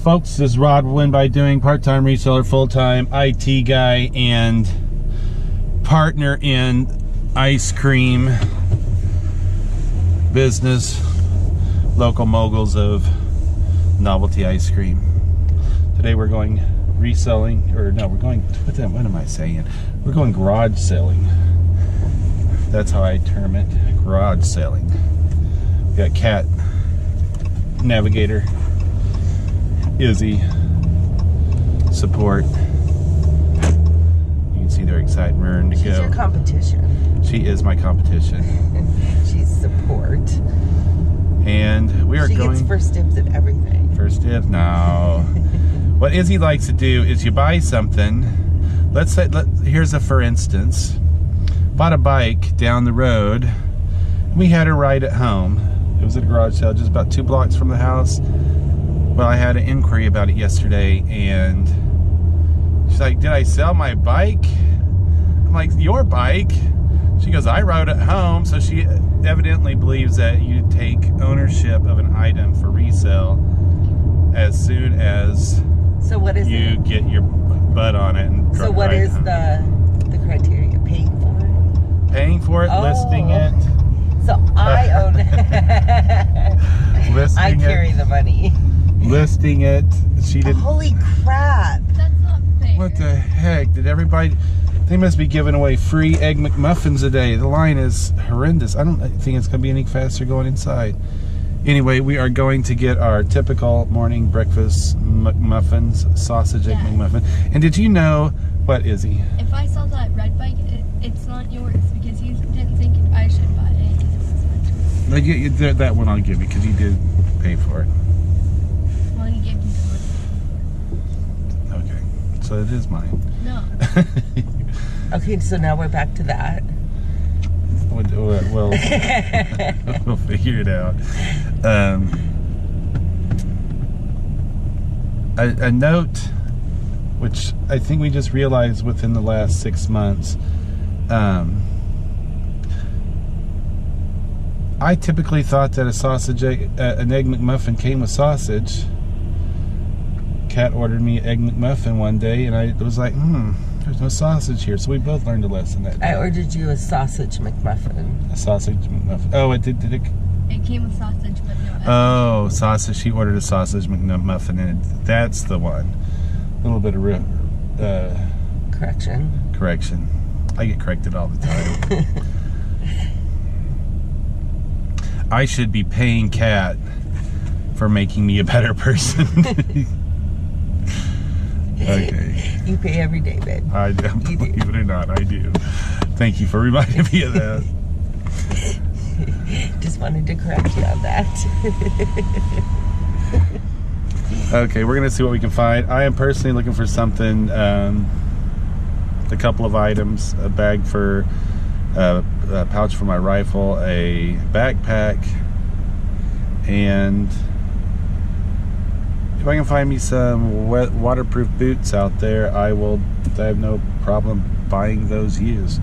folks, this is Rod Win by Doing, part-time reseller, full-time IT guy, and partner in ice cream business, local moguls of novelty ice cream. Today we're going reselling, or no, we're going, what am I saying? We're going garage selling. That's how I term it, garage selling. We got Cat, Navigator, Izzy, support. You can see they're excited and raring to go. She's your competition. She is my competition. She's support. And we are She gets first dibs at everything. First dibs? No. What Izzy likes to do is you buy something. Let's say, here's a for instance. Bought a bike down the road. We had her ride at home. It was at a garage sale just about 2 blocks from the house. Well, I had an inquiry about it yesterday, and she's like, did I sell my bike? I'm like, your bike? She goes, I rode it home. So she evidently believes that you take ownership of an item for resale as soon as you get your butt on it. And so what is the criteria? Paying for it? Paying for it, listing it. So I own it. I carry the money. Listing it. She did. Holy crap! That's not fair. What the heck? Did everybody? They must be giving away free Egg McMuffins a day. The line is horrendous. I don't think it's going to be any faster going inside. Anyway, we are going to get our typical morning breakfast McMuffins, sausage egg McMuffin. And did you know what, Izzy? If I sell that red bike, it's not yours because you didn't think I should buy it. That one I'll give you because you did pay for it. Well, you gave me the money. Okay, so it is mine. No. Okay, so now we're back to that. Well, we'll figure it out. A note, which I think we just realized within the last 6 months. I typically thought that an Egg McMuffin came with sausage. Kat ordered me an Egg McMuffin one day, and I was like, there's no sausage here. So we both learned a lesson that day. I ordered you a sausage McMuffin. A sausage McMuffin. Oh, it did it? It came with sausage, but no. Oh, sausage. She ordered a sausage McMuffin, and that's the one. A little bit of correction. I get corrected all the time. I should be paying Kat for making me a better person. Okay. You pay every day, babe. I do. Believe it or not, I do. Thank you for reminding me of that. Just wanted to correct you on that. Okay, we're going to see what we can find. I am personally looking for something, a couple of items, a bag for, a pouch for my rifle, a backpack, and if I can find me some waterproof boots out there, I have no problem buying those used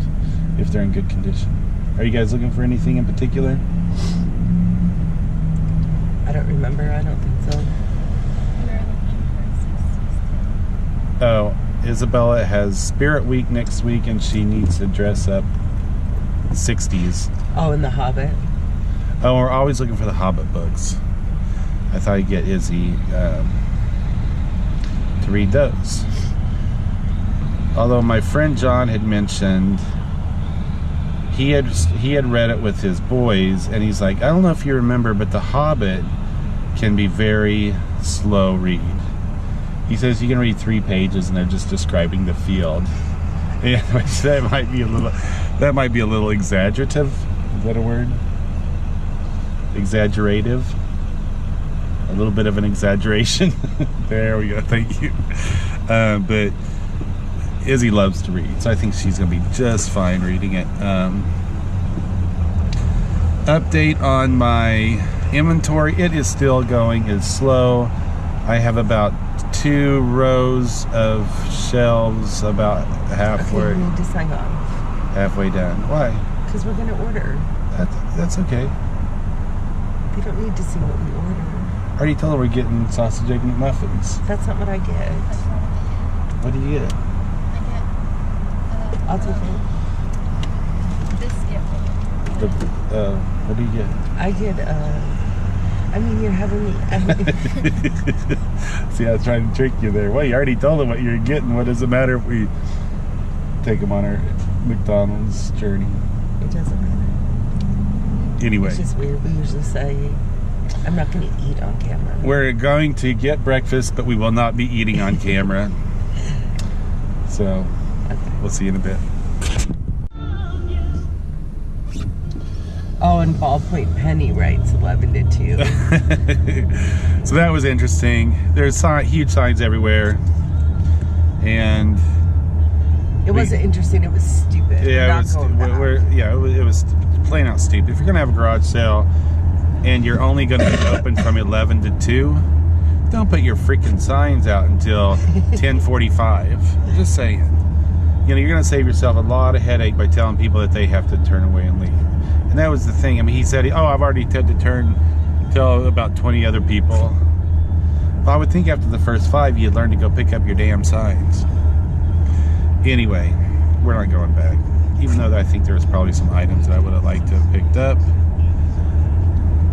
if they're in good condition. Are you guys looking for anything in particular? I don't remember. I don't think so. Oh, Isabella has Spirit Week next week, and she needs to dress up 60s. Oh, in The Hobbit? Oh, we're always looking for the Hobbit books. I thought I'd get Izzy to read those. Although my friend John had mentioned he had read it with his boys, and he's like, I don't know if you remember, but The Hobbit can be very slow read. He says you can read 3 pages and they're just describing the field. And that might be a little exaggerative. Is that a word? Exaggerative. A little bit of an exaggeration. There we go. Thank you. But Izzy loves to read, so I think she's going to be just fine reading it. Update on my inventory. It is still going. It's slow. I have about 2 rows of shelves about halfway. Okay, we need to sign off. Halfway down. Why? Because we're going to order. That's okay. They don't need to see what we order. already told her we're getting sausage, egg, McMuffins. That's not what I get. That's not What do you get? I get. I'll take it. Biscuit. What do you get? I get, I mean, you're having me. See, I was trying to trick you there. Well, you already told them what you're getting. What does it matter if we take them on our McDonald's journey? It doesn't matter. Anyway. It's just weird. We usually say, I'm not going to eat on camera. We're going to get breakfast, but we will not be eating on camera. So, we'll see you in a bit. Oh, and Ballpoint Penny writes 11 to 2. So that was interesting. There's huge signs everywhere. And It wasn't interesting. It was stupid. yeah, it was plain out stupid. If you're gonna have a garage sale and you're only gonna be open from 11 to 2, don't put your freaking signs out until 10:45. Just saying. You know, you're gonna save yourself a lot of headache by telling people that they have to turn away and leave. And that was the thing. I mean, he said, "Oh, I've already had to tell about 20 other people." Well, I would think after the first 5, you'd learn to go pick up your damn signs. Anyway, we're not going back. Even though I think there was probably some items that I would have liked to have picked up.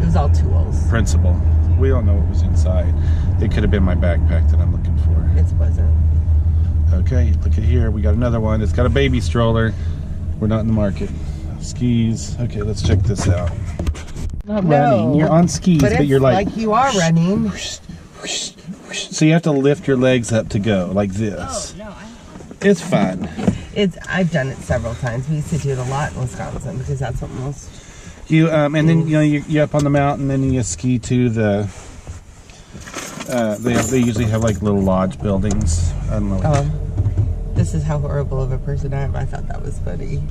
It was all tools. Principal. We don't know what was inside. It could have been my backpack that I'm looking for. It wasn't. Okay, look at here. We got another one. It's got a baby stroller. We're not in the market. Skis. Okay, let's check this out. Not running. You're on skis, but you're like you are running. So you have to lift your legs up to go like this. Oh, no. It's fun. I've done it several times. We used to do it a lot in Wisconsin because that's what most. You and then you're up on the mountain, and then you ski to the. They usually have like little lodge buildings. I don't know. This is how horrible of a person I am. I thought that was funny.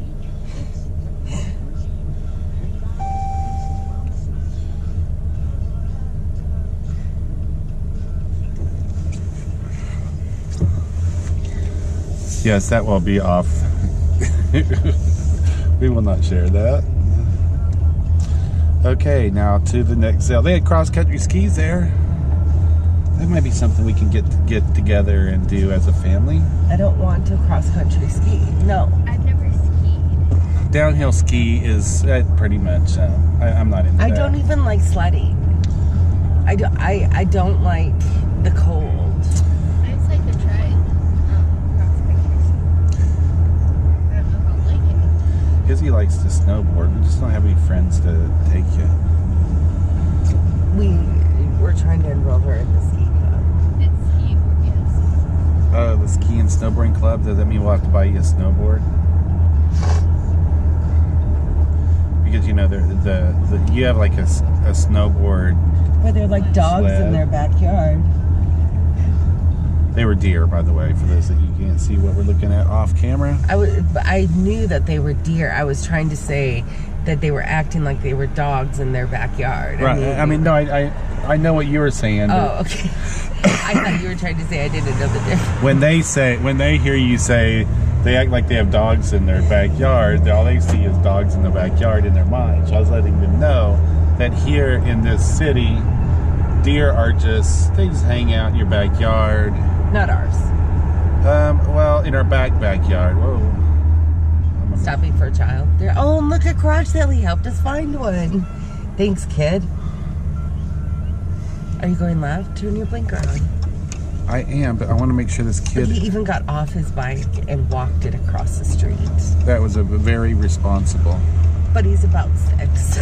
Yes, that will be off. We will not share that. Okay, now to the next sale. They had cross-country skis there. That might be something we can get together and do as a family. I don't want to cross-country ski. No. I've never skied. Downhill ski is pretty much. I'm not into that. I don't even like sledding. I don't like the cold. I just like to try cross-country ski. I don't know if I'll like it. Izzy likes to snowboard. We just don't have any friends to take you. We're trying to enroll her in the ski club. It's ski, yes. Oh, the ski and snowboarding club. Does that mean we'll have to buy you a snowboard? Because you know you have like a snowboard. Where they're like dogs sled. in their backyard. They were deer, by the way, for those that you can't see what we're looking at off camera. I knew that they were deer. I was trying to say that they were acting like they were dogs in their backyard. Right. I know what you were saying. Oh, okay. I thought you were trying to say I didn't know the difference. When they hear you say they act like they have dogs in their backyard, all they see is dogs in the backyard in their mind. So I was letting them know that here in this city, deer they just hang out in your backyard. Not ours. Well, in our backyard. Whoa. Stopping for a child. Oh, and look at garage sale. He helped us find one. Thanks, kid. Are you going left? Turn your blinker on. I am, but I want to make sure this kid. He even got off his bike and walked it across the street. That was very responsible. But he's about 6.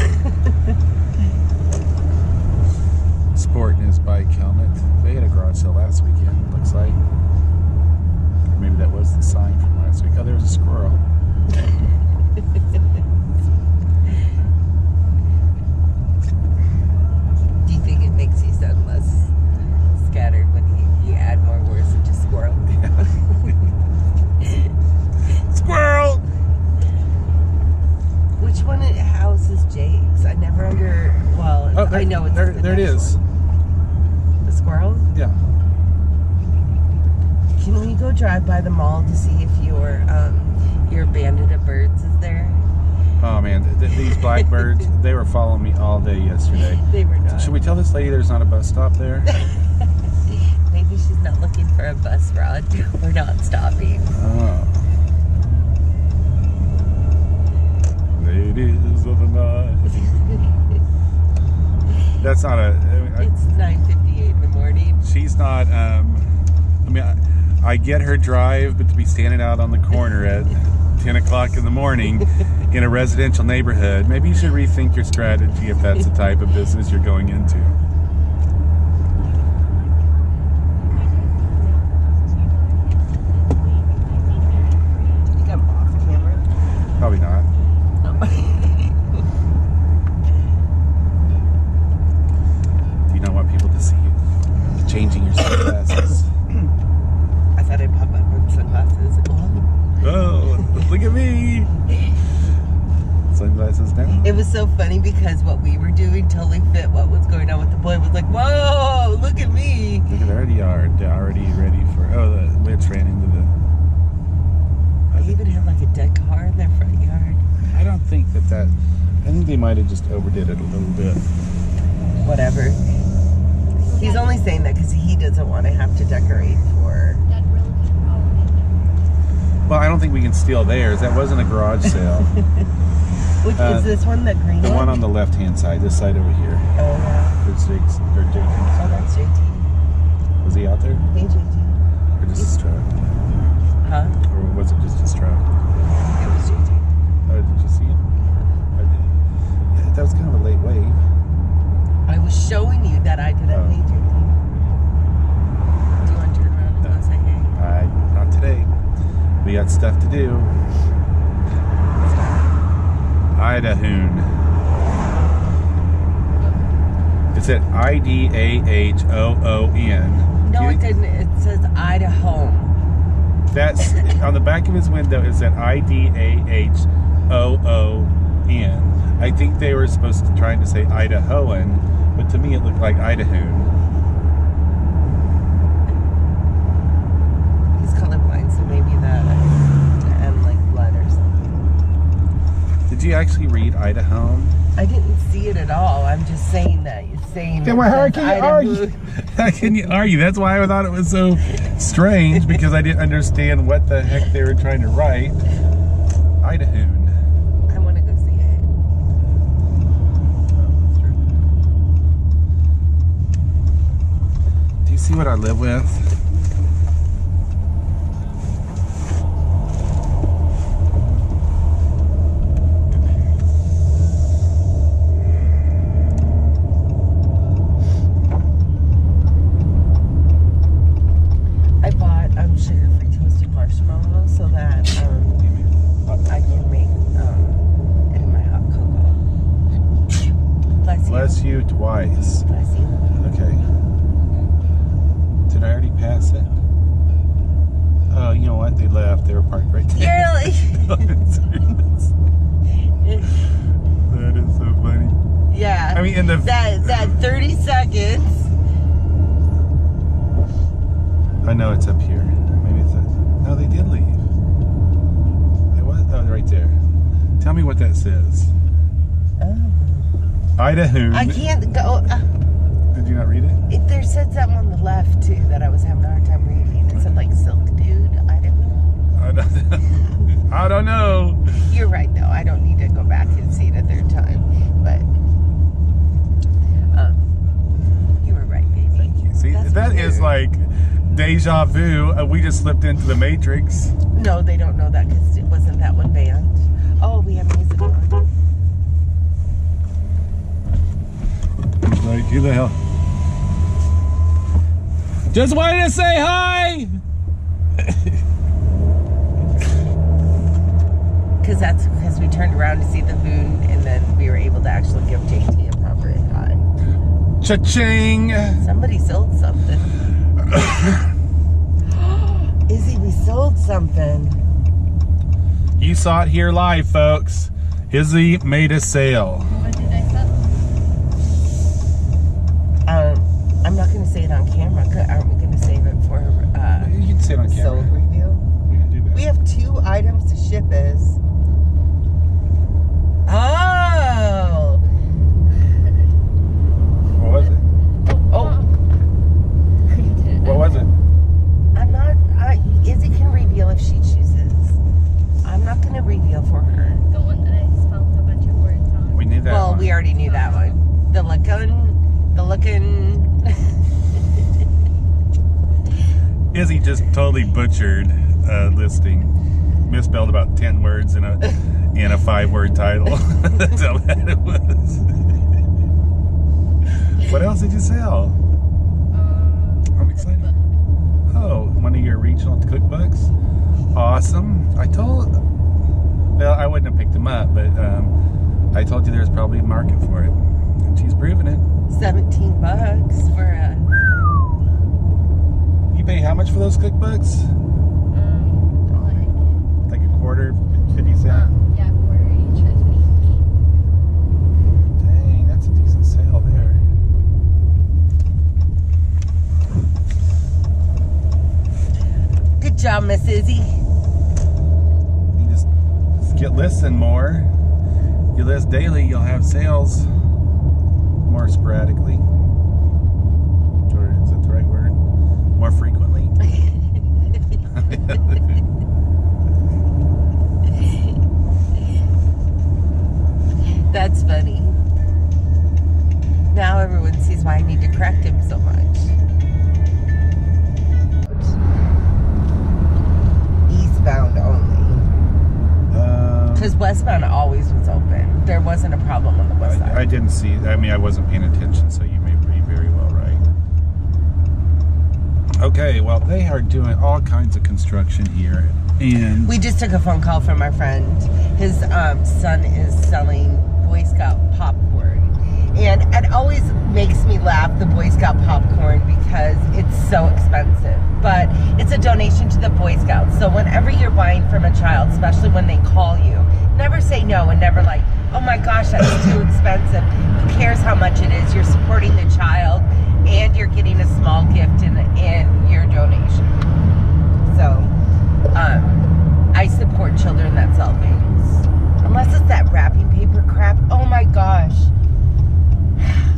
Sporting his bike helmet. They had a garage sale last weekend, looks like. Or maybe that was the sign from last week. Oh, there was a squirrel. Do you think it makes you sound less scattered when you add more words than just squirrel? Squirrel! Which one houses Jake's? I never I know it's there it is. One. The squirrel? Yeah. Can we go drive by the mall to see if your bandit of birds is there? Oh man, these blackbirds, they were following me all day yesterday. They were not. Should we tell this lady there's not a bus stop there? Maybe she's not looking for a bus, Rod. We're not stopping. Oh. Ladies of the night. That's not a... It's 9:58 in the morning. She's not... I mean, I get her drive, but to be standing out on the corner at 10 o'clock in the morning in a residential neighborhood, maybe you should rethink your strategy if that's the type of business you're going into. Do you think I'm off camera? Probably not. Do you not want people to see you changing your sunglasses? I thought I'd pop up with sunglasses. Oh, look at me! Sunglasses down. It was so funny because what we were doing totally fit what was going on with the boy. It was like, whoa, look at me. Look at their yard. They're already ready for... Oh, the witch ran into the... They even have like a dead car in their front yard. I don't think that... I think they might have just overdid it a little bit. Whatever. He's only saying that because he doesn't want to have to decorate for... That really probably. Well, I don't think we can steal theirs. That wasn't a garage sale. Which is this one, the green The one on the left-hand side, this side over here. Oh, yeah. It's Jake's, or JT. Oh, that's JT. Was he out there? Hey, JT. Or just his truck? Huh? Or was it just his truck? It was JT. Oh, did you see him? I did. Yeah, that was kind of a late wave. I was showing you that I didn't Oh. hate JT. Do you want to turn around and go say hey? Not today. We got stuff to do. Idahoon. It's at I-D-A-H-O-O-N. No, it didn't. It says Idaho. That's on the back of his window. It said I-D-A-H-O-O-N. I think they were supposed to trying to say Idahoan, but to me it looked like Idahoon. He's colorblind, so maybe the M like blood or something. Did you actually read Idaho? I didn't see it at all. I'm just saying that. You're saying Then it how says can you Idaho. argue? How can you argue? That's why I thought it was so strange, because I didn't understand what the heck they were trying to write. Idahoon. I want to go see it. Do you see what I live with? I bought sugar-free toasted marshmallows so that I can make it in my hot cocoa. Bless you. Bless you twice. Bless you. Okay. Did I already pass it? Oh, you know what? They left. They were parked right there. Really? That is so funny. Yeah. I mean, in the... That 30 seconds. I know it's up here. Maybe it's up. No, they did leave. It was... Oh, right there. Tell me what that says. Oh. Idaho. I can't go. Did you not read it? There said something on the left too that I was having a hard time reading. It said like Silk Dude. I don't know. You're right though. I don't need to go back and see it a third time. But you were right, baby. Thank you. See, That's that weird. is like deja vu. We just slipped into the Matrix. No, they don't know that because it wasn't that one band. Oh, we have music on. Like, who the hell? Just wanted to say hi! Because that's because we turned around to see the moon and then we were able to actually give JT a proper hi. Cha-ching! Somebody sold something. Izzy, we sold something. You saw it here live, folks. Izzy made a sale. What did I sell? I'm not going to say it on camera. Aren't we going to save it for You can say it on camera. sold review? We can do that. We have 2 items to ship. Is totally butchered listing. Misspelled about 10 words in a 5-word title. That's how bad it was. What else did you sell? I'm excited. Oh, one of your regional cookbooks? Awesome. Well, I wouldn't have picked them up, but I told you there's probably a market for it. And she's proving it. $17 for a... You pay how much for those cookbooks? Like a quarter, 50 cents? Yeah, quarter each. Dang, that's a decent sale there. Good job, Miss Izzy. You just get listing more. You list daily, you'll have sales more sporadically. Or is that the right word? More frequently. That's funny. Now everyone sees why I need to correct him so much. Eastbound only. Because westbound always was open. There wasn't a problem on the west side. I didn't see, I wasn't paying attention, so you may be very well right. Okay, well, they are doing all kinds of construction here. And we just took a phone call from our friend. His son is selling Boy Scout popcorn. And it always makes me laugh, the Boy Scout popcorn, because it's so expensive. But it's a donation to the Boy Scouts. So whenever you're buying from a child, especially when they call you, never say no and never like, oh my gosh, that's too expensive. Who cares how much it is? You're supporting the child and you're getting a small gift in your donation. So, I support children that sell things. Unless it's that wrapping paper crap. Oh my gosh.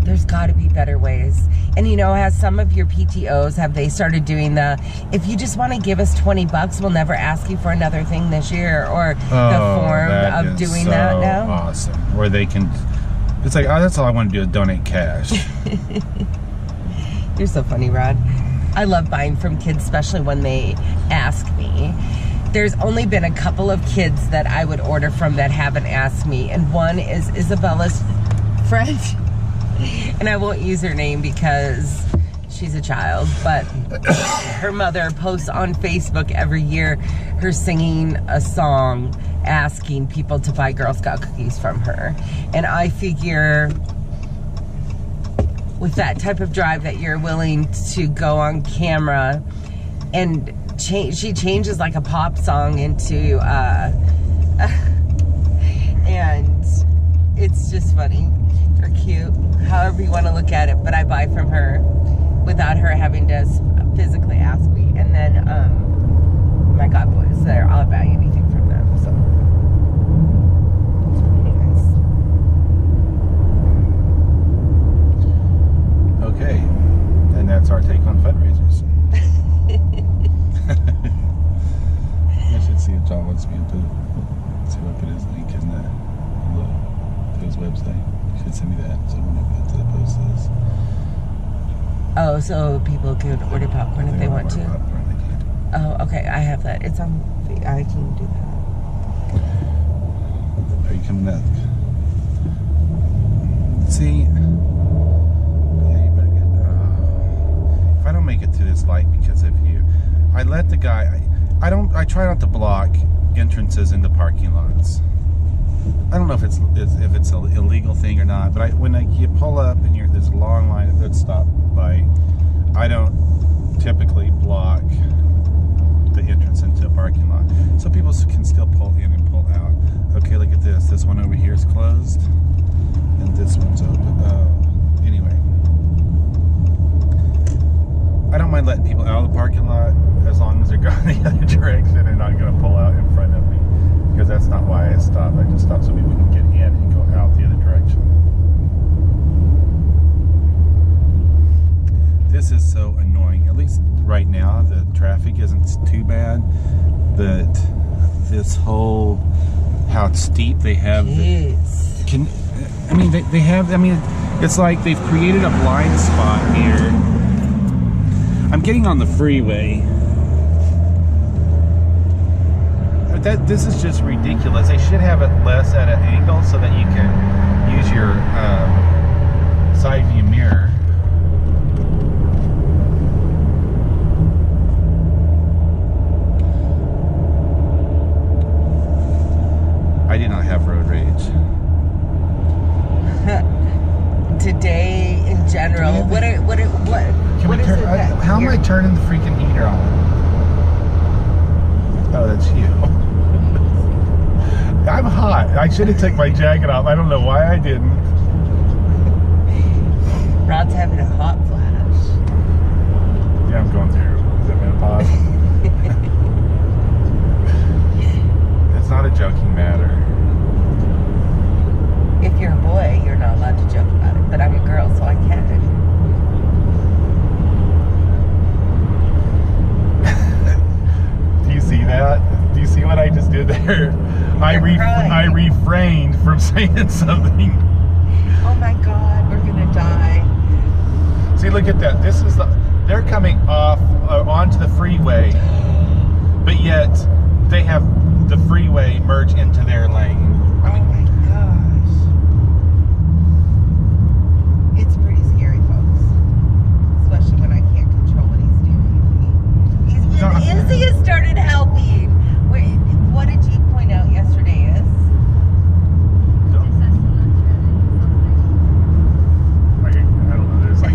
There's got to be better ways. And you know, as some of your PTOs, have they started doing if you just want to give us $20, we'll never ask you for another thing this year, or the form of doing that now? Awesome. Where they can, it's like, oh, that's all I want to do is donate cash. You're so funny, Rod. I love buying from kids, especially when they ask me. There's only been a couple of kids that I would order from that haven't asked me, and one is Isabella's friend. And I won't use her name because she's a child, but her mother posts on Facebook every year her singing a song asking people to buy Girl Scout cookies from her. And I figure with that type of drive that you're willing to go on camera and she changes like a pop song into and it's just funny or cute, however you want to look at it, but I buy from her without her having to physically ask me. And then my God boys, I'll buy anything from them. So anyways. Okay, and that's our take on fundraisers. I should see if John wants me to see if I put his link in to his website. He should send me that so when I put to the post this. Oh, so people could order popcorn if they want to? Popcorn, they can. Oh, okay, I have that. It's on, I can do that. Are you coming up? See? Yeah, you better get, if I don't make it to this light because of you, I let the guy, I try not to block entrances into parking lots. I don't know if it's an illegal thing or not, but when you pull up and there's a long line at that stop by, I don't typically block the entrance into a parking lot, so people can still pull in and pull out. Okay, look at this. This one over here is closed, and this one's open. Anyway, I don't mind letting people out of the parking lot as long as they're going the other direction and not going to pull out in front of me. Because that's not why I stopped. I just stopped so people can get in and go out the other direction. This is so annoying. At least right now, the traffic isn't too bad. But this whole, how steep they have. They have, it's like they've created a blind spot here. I'm getting on the freeway. this is just ridiculous. They should have it less at an angle so that you can use your side view mirror. I do not have road rage. Today, in general, what is it that how am I turning the freaking heater on? Oh, that's you. I'm hot. I should have taken my jacket off. I don't know why I didn't. Rod's having a hot flash. Yeah, I'm going through. Is it menopause? It's not a joking matter. If you're a boy, you're not allowed to joke about it, but I'm a girl, so I can. Do you see that? Do you see what I just did there? I refrained from saying something. Oh my God, we're gonna die. See, look at that. This is they're coming off onto the freeway, but yet they have the freeway merge into their lane. I mean, oh my gosh. It's pretty scary, folks. Especially when I can't control what he's doing. Izzy has started helping. Wait, what did you point out yesterday is? I don't know. There's like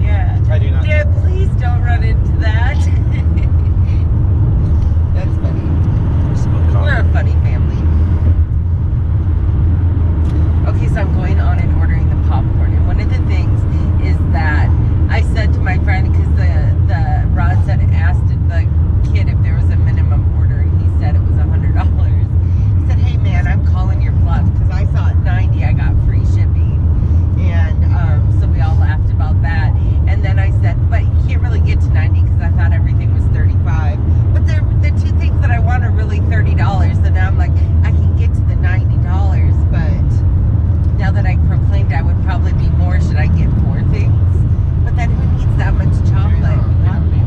yeah. I do not. Dad, please don't run into that. That's funny. We're a funny family. Okay, so I'm going on and ordering the popcorn, and one of the things is that I said to my friend, because the Rod said asked the kid if there was a minimum order, and he said it was $100. He said, "Hey man, I'm calling your bluff because I saw at 90 I got free shipping," and so we all laughed about that. And then I said, "But you can't really get to 90 because I thought everything was 35. But the two things that I want are really $30. So now I'm like, I can get to the $90, but now that I proclaimed I would probably be more, should I get 4 things? But then who needs that much chocolate? Yeah, Not me.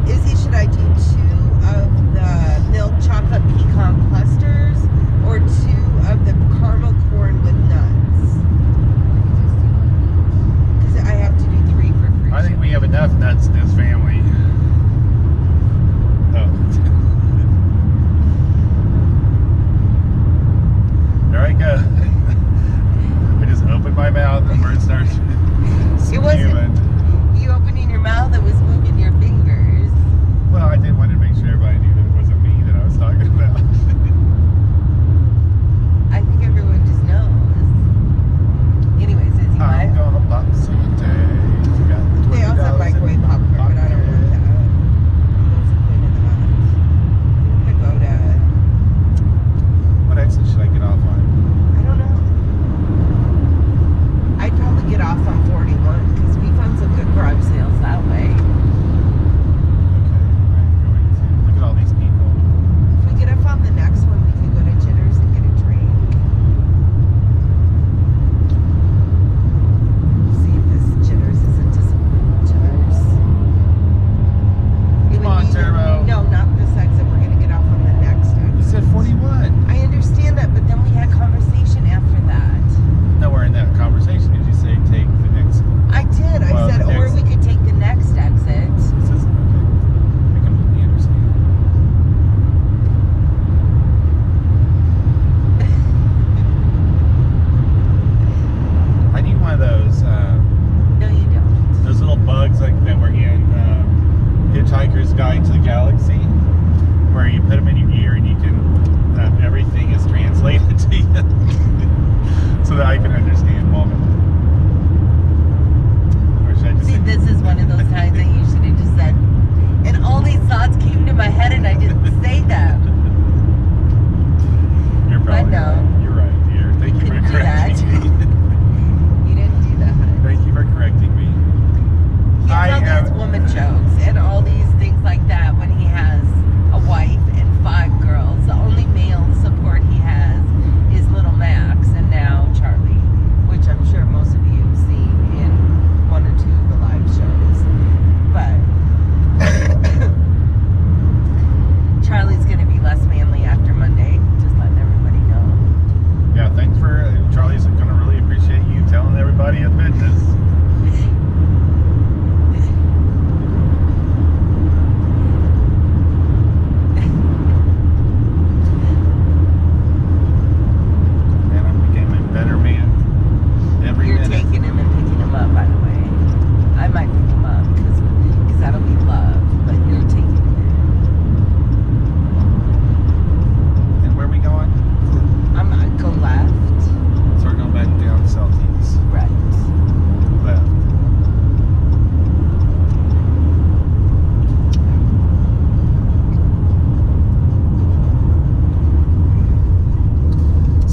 Izzy, should I do 2 of the milk chocolate pecan clusters or 2 of the caramel corn with nuts? Because I have to do 3 for free. I think we have enough nuts in this family. Oh. There I go. I just opened my mouth and words start It wasn't you opening your mouth, it was moving your fingers. Well, I did want to make sure everybody knew that it wasn't me that I was talking about. I think everyone just knows. Anyways, Izzy, I'm what? gonna pop some days. They also have microwave popcorn, but I don't want that. What's the point of that? I'm gonna go to, What exit should I get off on? I don't know. I'd probably get off on 41 because we found some good garage sales that way. Okay, I'm going to. Look at all these people. If we get up on the next one, we can go to Jitters and get a drink. See if this Jitters isn't disappointing. Jitters. Come on, Turbo. No, not this exit. We're going to get off on the next You exit. said 41. I understand that, but then we had a conversation after that. Nowhere in that conversation did you say take the next. I did. I Well, said, the or next- we could take the next exit. This is okay. I completely understand. I need one of those. No, you don't. Those little bugs like that were in Hitchhiker's Guide to the Galaxy, where you put them in your ear and you can everything is translated to you, so that I can understand moment. Or should I just See, say- this is one of those times that you should have just said, and all these thoughts came to my head and I didn't say them. You're probably no. right. You're right, dear. Thank you for Couldn't do that. correcting me. You didn't do that. Thank you for correcting me. He I has all am- these woman jokes and all these things like that when he has a wife and 5 girls. The only male support he has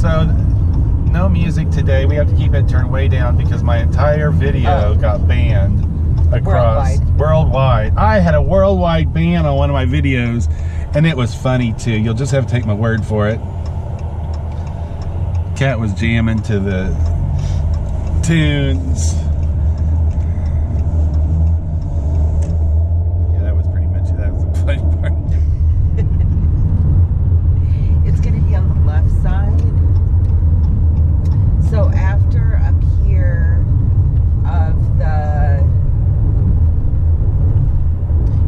So, no music today. We have to keep it turned way down because my entire video got banned across worldwide. I had a worldwide ban on one of my videos, and it was funny too. You'll just have to take my word for it. Cat was jamming to the tunes. Yeah, that was pretty much it. That was the funny part. It's going to be on the left side. So after up here of the,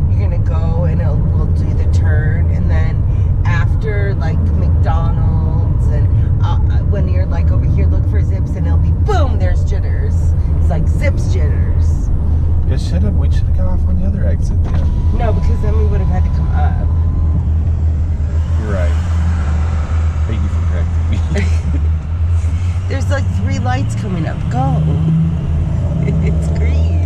you're going to go and we'll do the turn, and then after like McDonald's and when you're like over here, look for Zips, and it'll be boom, there's Jitters. It's like Zips Jitters. We should have got off on the other exit then. No, because then we would have had to come up. You're right. Thank you for correcting me. There's like 3 lights coming up. Go. It's green.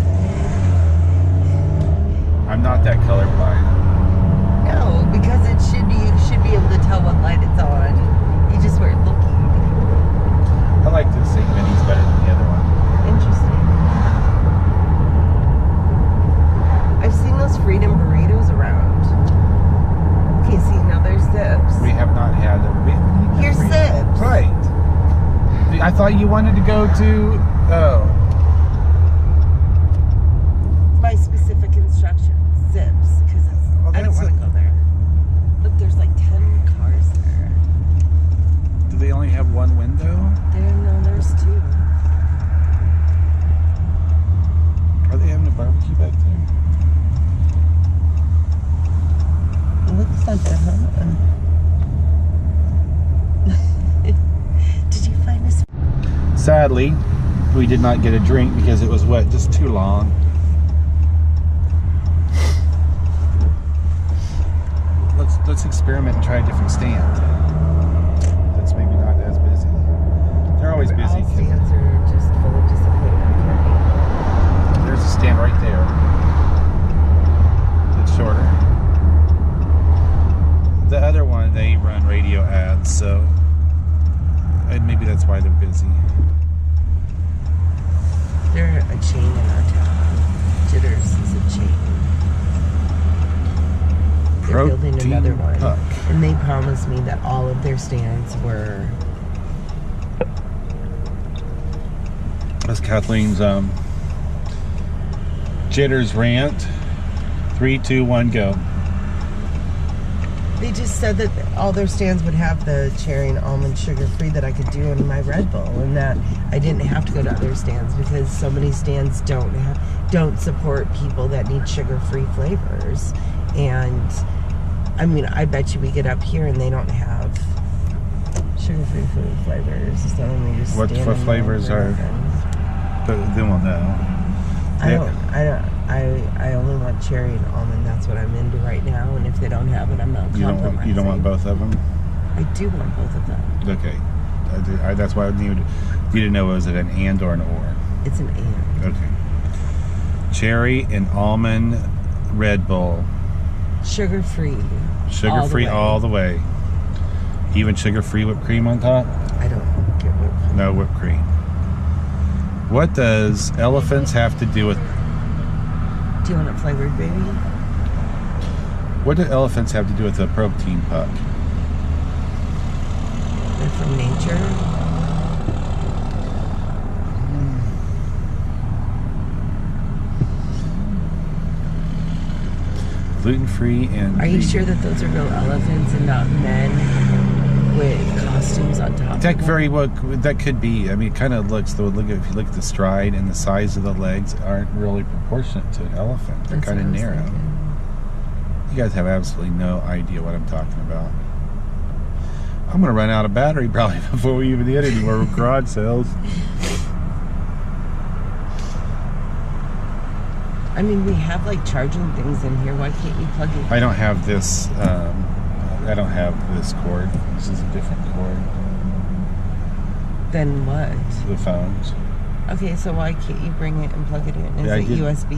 I'm not that colorblind. No, because you should be able to tell what light it's on. You just weren't looking. I like the St. Minnie's better than the other one. Interesting. I've seen those Freedom burritos around. Okay, see, now there's Zips. We have not had them. We haven't eaten Here's them. Zips. Right. I thought you wanted to go to. Oh. My specific instructions, Zips, because I don't want to go there. Look, there's like 10 cars there. Do they only have one window? No, there's 2. Are they having a barbecue back there? Looks like that, huh? Did you find us? Sadly, we did not get a drink because it was what? Just too long. Let's experiment and try a different stand. That's maybe not as busy. They're always busy. All stands are just full of disappointment. There's a stand right there. It's shorter. The other one, they run radio ads, so and maybe that's why they're busy. They're a chain in our town. Jitters is a chain. They're building another one. Puck. And they promised me that all of their stands were... That's Kathleen's Jitters rant. 3, 2, 1, go. They just said that all their stands would have the cherry and almond sugar free that I could do in my Red Bull, and that I didn't have to go to other stands because so many stands don't support people that need sugar-free flavors. And I mean, I bet you we get up here and they don't have sugar-free food flavors. So then we just What flavors are? But then we'll know. I only want cherry and almond. That's what I'm into right now. And if they don't have it, I'm not compromising. You don't want both of them? I do want both of them. Okay. That's why I needed you to know, was it an and or an or? It's an and. Okay. Cherry and almond Red Bull. Sugar-free. Sugar-free all the way. Even sugar-free whipped cream on top? I don't get whipped cream. No whipped cream. What does elephants have to do with... Do you want it flavored, baby? What do elephants have to do with a protein puck? They're from nature. Gluten-free and... Are you sure that those are real elephants and not men with costumes on top? That very well, that could be. I mean, it kind of looks, though. If you look at the stride and the size of the legs, aren't really proportionate to an elephant. They're kind of narrow. Thinking. You guys have absolutely no idea what I'm talking about. I'm gonna run out of battery probably before we even hit any more garage sales. I mean, we have like charging things in here. Why can't you plug it? I don't have this. I don't have this cord. This is a different cord. Then what? The phones. Okay, so why can't you bring it and plug it in? Is it USB?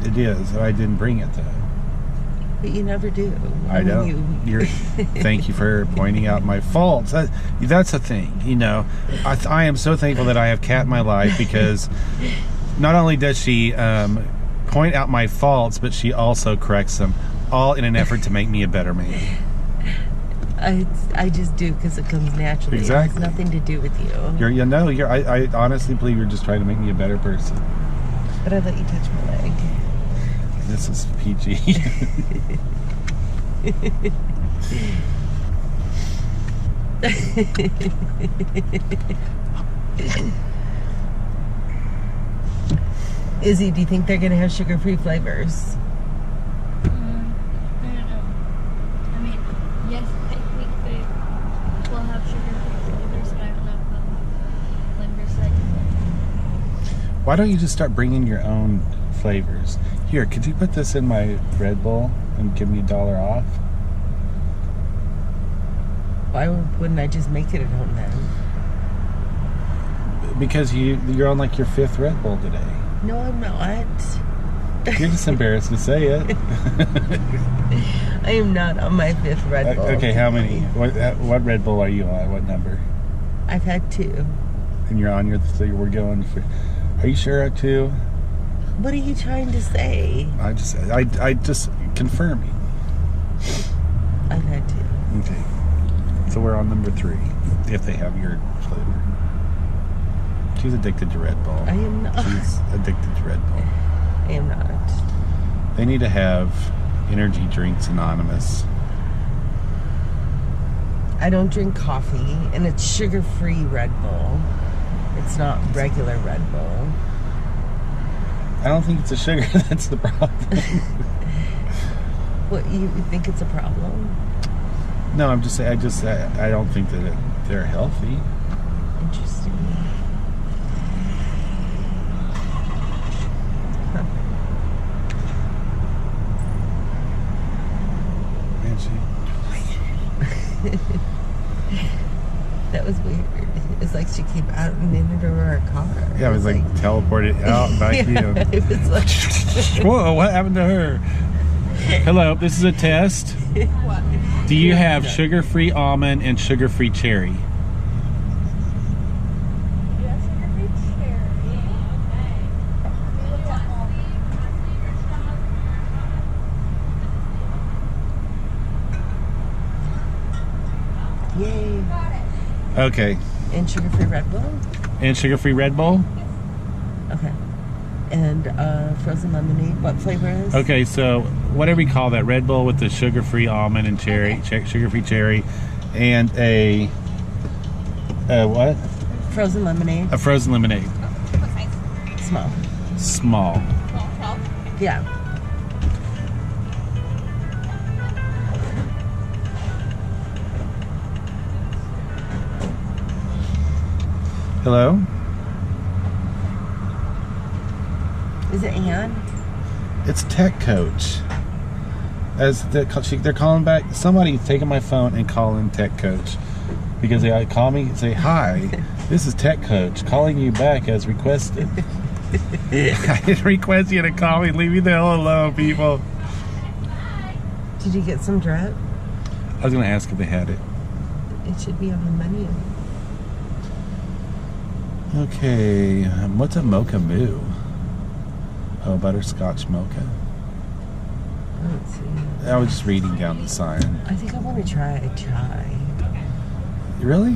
It is. I didn't bring it though. But you never do. I know. You're. Thank you for pointing out my faults. That's a thing, you know. I am so thankful that I have Kat in my life, because not only does she point out my faults, but she also corrects them, all in an effort to make me a better man. I just do because it comes naturally. Exactly. It has nothing to do with you. I honestly believe you're just trying to make me a better person. But I let you touch my leg. This is PG. Izzy, do you think they're going to have sugar-free flavors? I don't know. I mean, yes, I think they will have sugar-free flavors, but I don't know how flavors like. Why don't you just start bringing your own flavors? Here, could you put this in my Red Bull and give me $1 off? Why wouldn't I just make it at home then? Because you're on like your 5th Red Bull today. No, I'm not. You're just embarrassed to say it. I am not on my 5th Red Bull. Okay, how many? What Red Bull are you on? What number? I've had 2. And you're on so we're going for. Are you sure 2? What are you trying to say? I just confirming. I've had 2. Okay. So we're on number 3, if they have your flavor. She's addicted to Red Bull. I am not. She's addicted to Red Bull. I am not. They need to have Energy Drinks Anonymous. I don't drink coffee, and it's sugar-free Red Bull. It's not regular Red Bull. I don't think it's a sugar that's the problem. What, you think it's a problem? No, I'm just saying, I don't think that they're healthy. Interesting. Huh. Man, That was weird. It's like she came out and into her car. yeah, it was like teleported out back in. It was like... Whoa, what happened to her? Hello, this is a test. What? Do you have sugar-free almond and sugar-free cherry? Yes, sugar-free cherry. Yay. Okay. And sugar-free Red Bull? And sugar-free Red Bull? Okay. And frozen lemonade. What flavor is? Okay, so whatever we call that, Red Bull with the sugar-free almond and cherry, sugar-free cherry, and a what? Frozen lemonade. A frozen lemonade. What size? Small. Small. 12? Yeah. Hello? Is it Ann? It's Tech Coach. They're calling back. Somebody's taking my phone and calling Tech Coach because they call me and say, "Hi, this is Tech Coach calling you back as requested." I didn't request you to call me. Leave me the hell alone, people. Did you get some drip? I was going to ask if they had it. It should be on the menu. Okay, what's a mocha moo? Oh, butterscotch mocha. I don't see it. I was just reading down the sign. I think I want to try a chai. Really?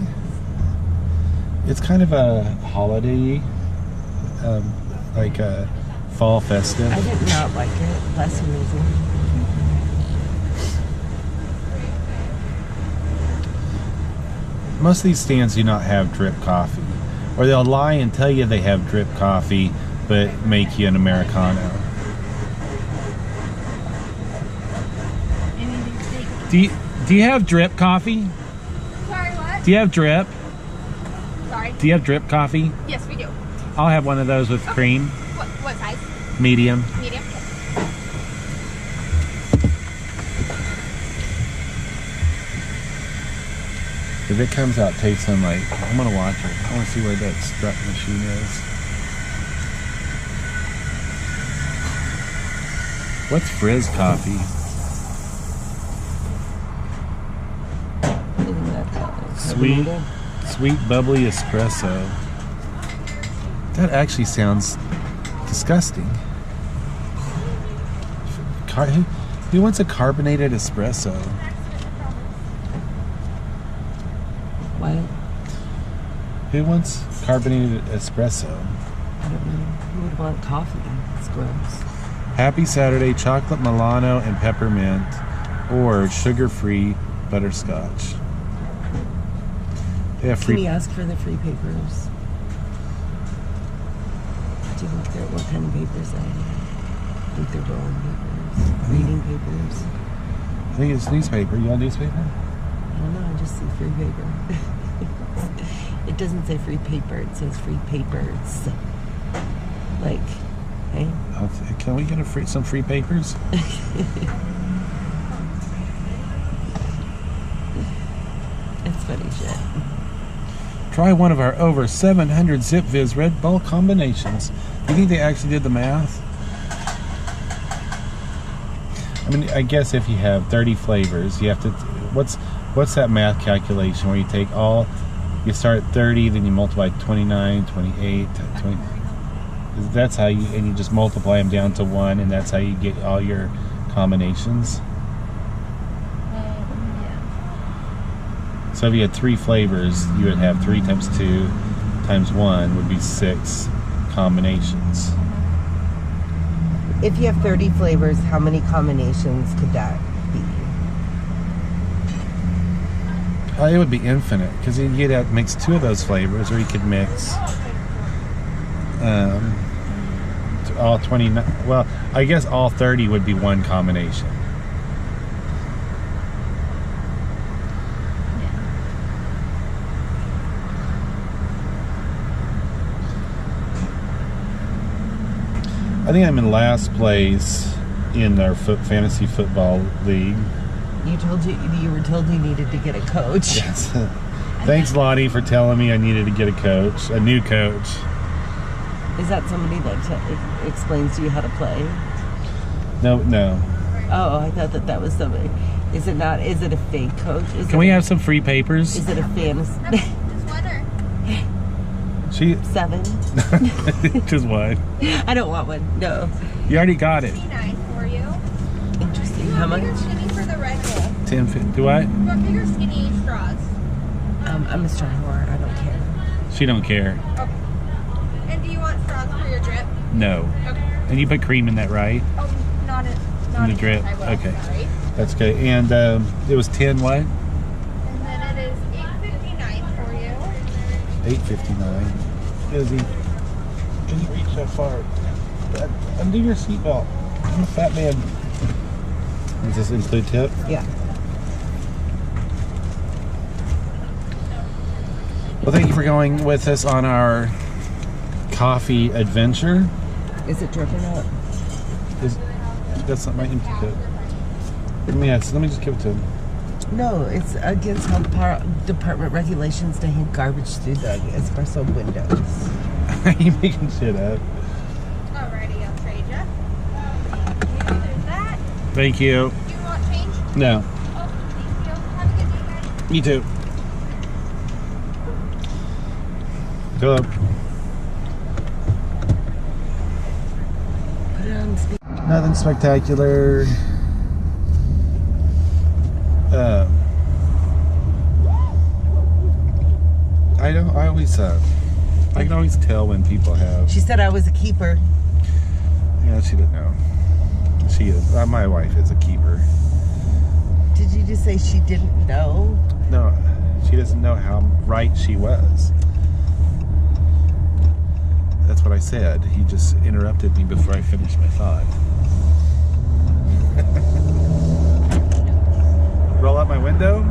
It's kind of a holiday, like a fall festive. I did not like it. Less amazing. Most of these stands do not have drip coffee. Or they'll lie and tell you they have drip coffee, but make you an Americano. Do you have drip coffee? Sorry, what? Do you have drip? Sorry. Do you have drip coffee? Yes, we do. I'll have one of those with cream. What size? Medium. Medium? If it comes out tasting like, I'm gonna watch it. I wanna see where that strut machine is. What's Frizz coffee? Sweet bubbly espresso. That actually sounds disgusting. Who wants a carbonated espresso? What? Who wants carbonated espresso? I don't know. Who would want coffee? It's gross. Happy Saturday, chocolate Milano and peppermint, or sugar-free butterscotch. They have free. Can you ask for the free papers? Do you think they're what kind of papers they have? I think they're rolling papers, reading papers. I think it's newspaper. You want newspaper? I don't know. I just see free paper. It doesn't say free paper. It says free papers. Like, hey. Can we get some free papers? It's funny shit. Try one of our over 700 ZipViz Red Bull combinations. You think they actually did the math? I mean, I guess if you have 30 flavors, you have to. What's that math calculation where you take all? You start at 30, then you multiply 29, 28, 20. That's how you, and you just multiply them down to 1, and that's how you get all your combinations. Yeah. So if you had 3 flavors, you would have 3 times 2 times 1 would be 6 combinations. If you have 30 flavors, how many combinations could that be? It would be infinite, because you could mix 2 of those flavors, or you could mix all 29. Well, I guess all 30 would be 1 combination. I think I'm in last place in our fantasy football league. You were told you needed to get a coach. Yes. Thanks, Lottie, for telling me I needed to get a new coach. Is that somebody that explains to you how to play? No. Oh, I thought that was somebody. Is it not? Is it a fake coach? Can we have some free papers? Is it a fantasy? She 7. Just one. I don't want one. No. You already got it. $59 for you. Interesting. How much? Bigger skinny for the red bowl. 10.50. Do I? You want bigger skinny straws? I'm a straw whore. I don't care. She don't care. Okay. And do you want straws for your drip? No. Okay. And you put cream in that, right? Oh, not In the drip. I will. Okay. Sorry. That's good. And it was 10 what? And then it is $8.59 for you. $8.59. Izzy, can you reach that far? Undo your seatbelt. I'm a fat man. Does this include tip? Yeah. Well, thank you for going with us on our coffee adventure. Is it dripping up? That's not my empty cup. Let me just give it to him. No, it's against health department regulations to hand garbage through the espresso windows. Are you making shit up? Alrighty, I'll trade you. There's that. Thank you. Do you want change? No. Oh, thank you. Have a good day, guys. Me too. Hello. Put it on speaker. Nothing spectacular. I can always tell when people have. She said I was a keeper. Yeah, she didn't know. She is. My wife is a keeper. Did you just say she didn't know? No, she doesn't know how right she was. That's what I said. He just interrupted me before I finished my thought. Roll out my window.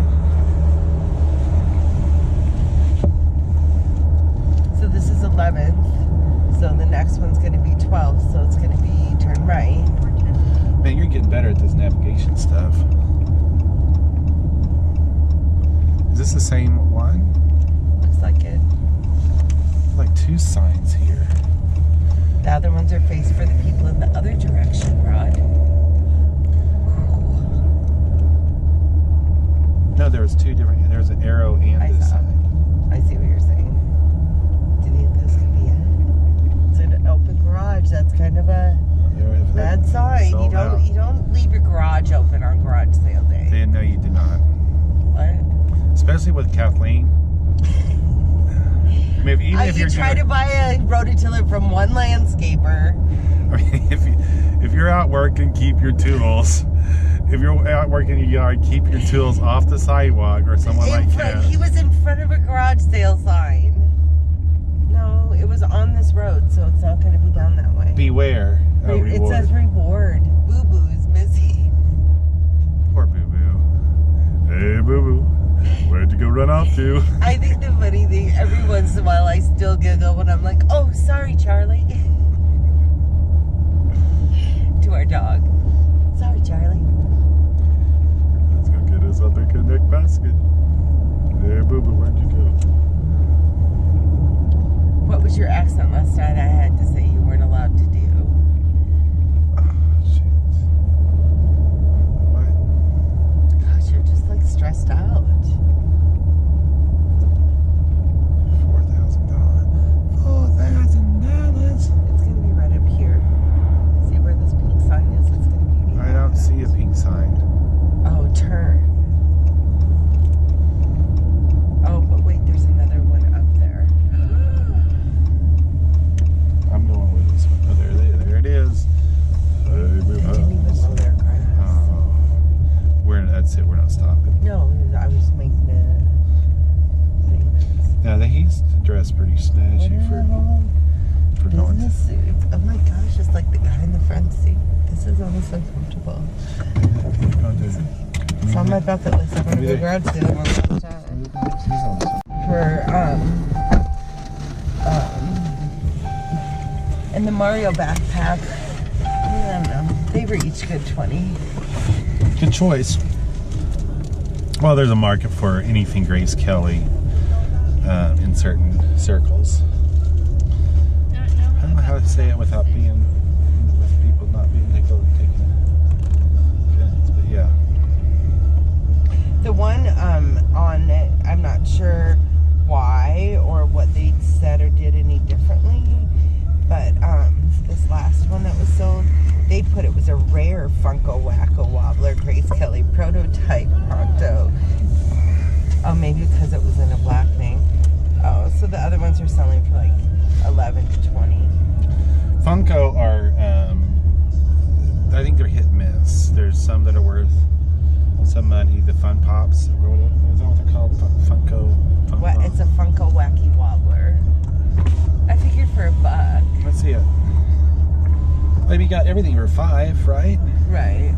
So this is 11th. So the next one's going to be 12th. So it's going to be turn right. Man, you're getting better at this navigation stuff. Is this the same one? Looks like it. Like 2 signs here. The other ones are faced for the people in the other direction, Rod. No, there was two different. There's an arrow and I this saw side. it. I see what you're saying. Do you think this could be it? It's an open garage. That's kind of a bad sign. You don't leave your garage open on garage sale day. No, you do not. What? Especially with Kathleen. I mean, even if you you're try to buy a rototiller from one landscaper. I mean, if you're out working, keep your tools. If you're out working in your yard, keep your tools off the sidewalk or someone like that. He was in front of a garage sale sign. No, it was on this road, so it's not going to be down that way. Beware. It says reward. Boo Boo is missing. Poor Boo Boo. Hey, Boo Boo. Where'd you go run off to? I think the funny thing, every once in a while I still giggle when I'm like, oh, sorry, Charlie. To our dog. Sorry, Charlie. Let's go get us a picnic basket. Hey, Boo Boo, where'd you go? What was your accent last night I had to say you weren't allowed to do? Oh, shit. What? Gosh, you're just like stressed out. $4,000. It's going to be right up here. See where this pink sign is? It's going to be. I don't see a pink sign. Oh, turn. Oh, but wait, there's another one up there. I'm going with this one. Oh, there it is. I didn't even mow their grass. That's it. We're not stopping. No, I was making a thing. Now, he's dressed pretty snazzy for going to. Business suits. Oh my gosh, it's like the guy in the front seat. This is almost uncomfortable. It's on my bucket list. I want to go garage sale one last time. For, and the Mario backpack. I don't know. They were each good 20. Good choice. Well, there's a market for anything Grace Kelly in certain circles. I don't know how to say it without being, with people not being taken offense, but yeah. The one on it, I'm not sure why or what they said or did any differently, but this last one that was sold, they put it was a rare Funko Wacko Wobbler Grace Kelly prototype Pronto. Oh, maybe because it was in a black thing. Oh, so the other ones are selling for like 11 to 20. Funko are, I think they're hit and miss. There's some that are worth some money. The Fun Pops, what is that what they're called? Funko. What? It's a Funko Wacky Wobbler. I figured for $1. Let's see it. Maybe you got everything for $5, right? Right.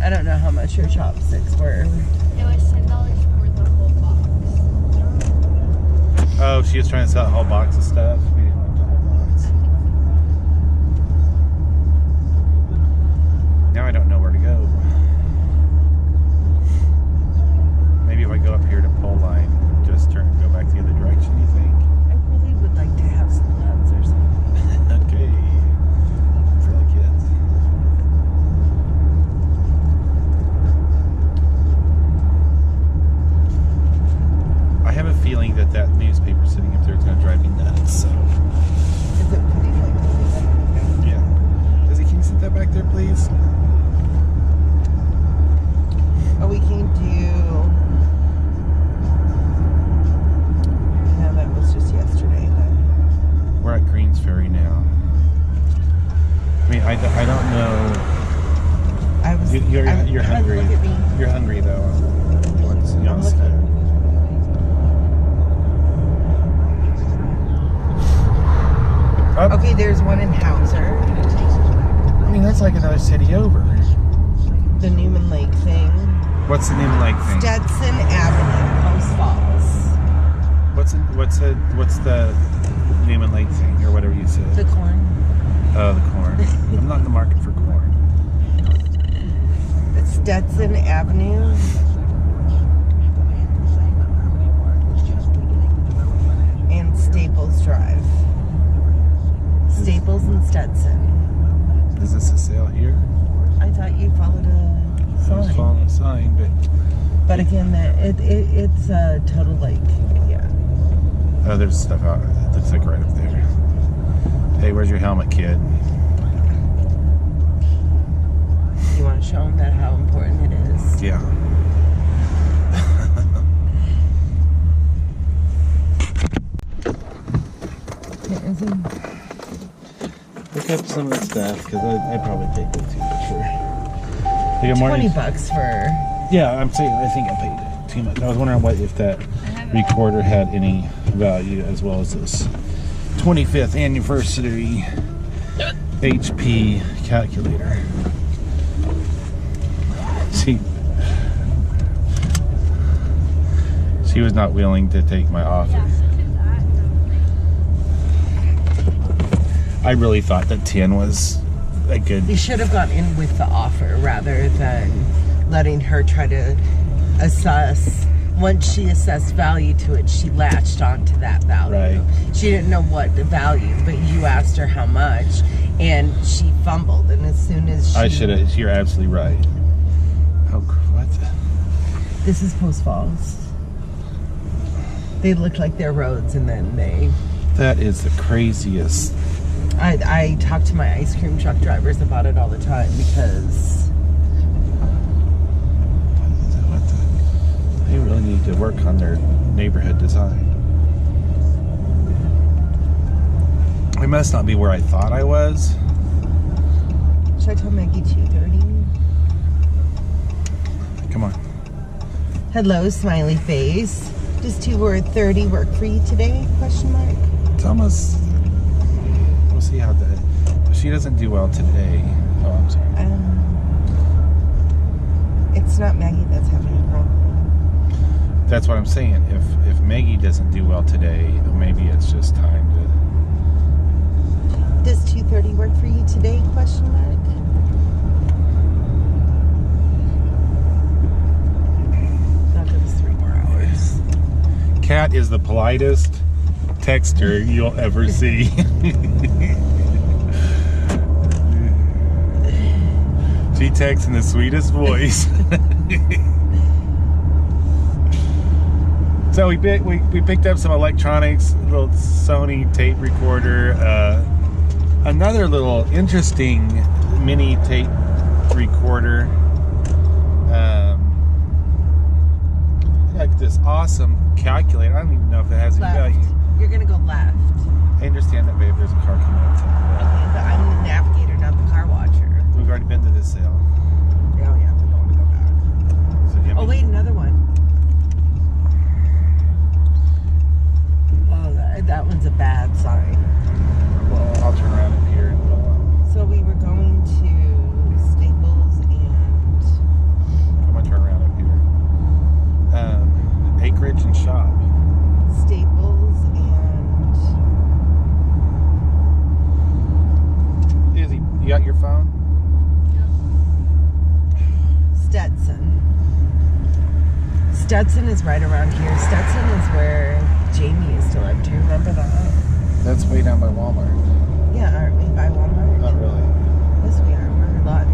I don't know how much your chopsticks were. It was $10 for the whole box. Oh, she was trying to sell a whole box of stuff. We didn't want the whole box. Now I don't know where to go. Maybe if I go up here to pole line, just go back the other direction, you think? I really would like to have some nuts or something. Okay. For the kids. I have a feeling that newspaper sitting up there is going to drive me nuts, so. Is it pretty like? Yeah. Can you sit that back there, please? Oh, we can do. No, that was just yesterday. Then. We're at Greens Ferry now. I mean, I don't know. I was. You're hungry. Look at me. You're hungry though. What's I'm looking. Okay, there's one in Hauser. I mean, that's like another city over. The Newman Lake thing. What's the Newman Lake thing? Stetson Avenue, Post Falls. What's the Newman Lake thing, or whatever you said? The corn. Oh, the corn. I'm not in the market for corn. It's Stetson Avenue. And Staples Drive. Staples and Stetson. Is this a sale here? I thought you followed a I was sign. following a sign, but But again, it's a total lake. Yeah. Oh, there's stuff out. It looks like right up there. Hey, where's your helmet, kid? You want to show them that how important it is? Yeah. Look up some of the stuff because I probably paid way too much for. Like $20 for. Yeah, I think I paid too much. I was wondering if that recorder had any value as well as this 25th anniversary HP calculator. She was not willing to take my offer. I really thought that 10 was a good... You should have gone in with the offer rather than letting her try to assess. Once she assessed value to it, she latched onto that value. Right. She didn't know what the value, but you asked her how much, and she fumbled. And as soon as she... I should have... You're absolutely right. Oh, what? This is Post Falls. They look like they're roads, and then they... That is the craziest... I talk to my ice cream truck drivers about it all the time because... They really need to work on their neighborhood design. I must not be where I thought I was. Should I tell Maggie 2:30? Come on. Hello, smiley face. Does 2:30 work for you today? Question mark. It's almost... We'll see how that... She doesn't do well today. Oh, I'm sorry. It's not Maggie that's having a problem. That's what I'm saying. If Maggie doesn't do well today, maybe it's just time to... Does 2:30 work for you today? Question mark. That was 3 more hours. Kat is the politest texter you'll ever see. She texts in the sweetest voice. So we picked up some electronics, a little Sony tape recorder, another little interesting mini tape recorder, like this awesome calculator. I don't even know if it has any value. You're gonna go left. I understand that, babe. There's a car coming up. Okay, but I'm the navigator, not the car watcher. We've already been to this sale. Oh yeah, we don't want to go back. So Oh wait, another one. Oh, that one's a bad sign. Well, I'll turn around up here and go on. So we were going to Staples and... I'm going to turn around up here. Acreage and Shop. Staples and... Izzy, you got your phone? Stetson. Stetson is right around here. Stetson is where Jamie used to live. Do you remember that? That's way down by Walmart. Yeah, aren't we by Walmart? Not really. Yes, we are. We're a lot.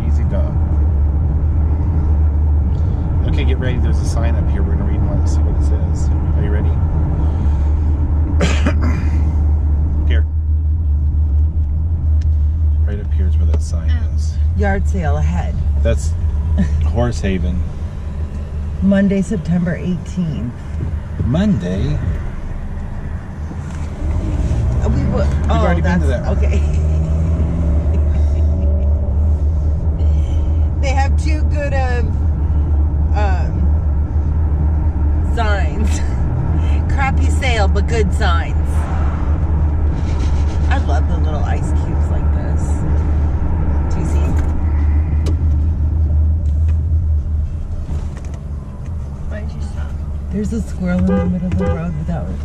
Easy dog. Okay, get ready. There's a sign up here. We're going to read and see what it says. Are you ready? Here. Right up here is where that sign is. Yard sale ahead. That's Horse Haven. Monday, September 18th. Monday? We've already been to that one. Okay. They have too good of signs. Crappy sale, but good signs. I love the little ice cubes like this. Do you see? Why did you stop? There's a squirrel in the middle of the road without it.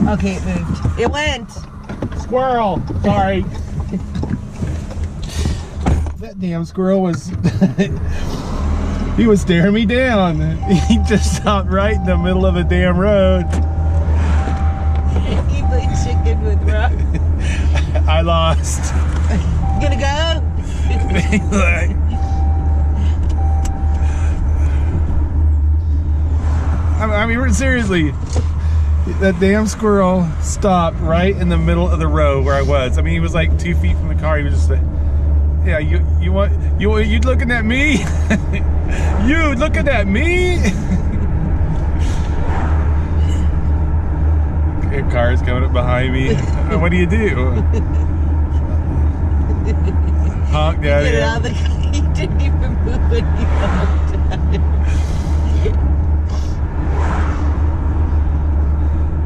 Okay, it moved. It went. Squirrel! Sorry. That damn squirrel was... he was staring me down. He just stopped right in the middle of the damn road. He played chicken with rice. lost. Gonna go? Like, I mean, seriously, that damn squirrel stopped right in the middle of the road where I was. I mean, he was like 2 feet from the car. He was just like, yeah, you looking at me? You looking at me? A car is coming up behind me. What do you do? Honk, daddy. Get out of the car. He didn't even move when he honked at him.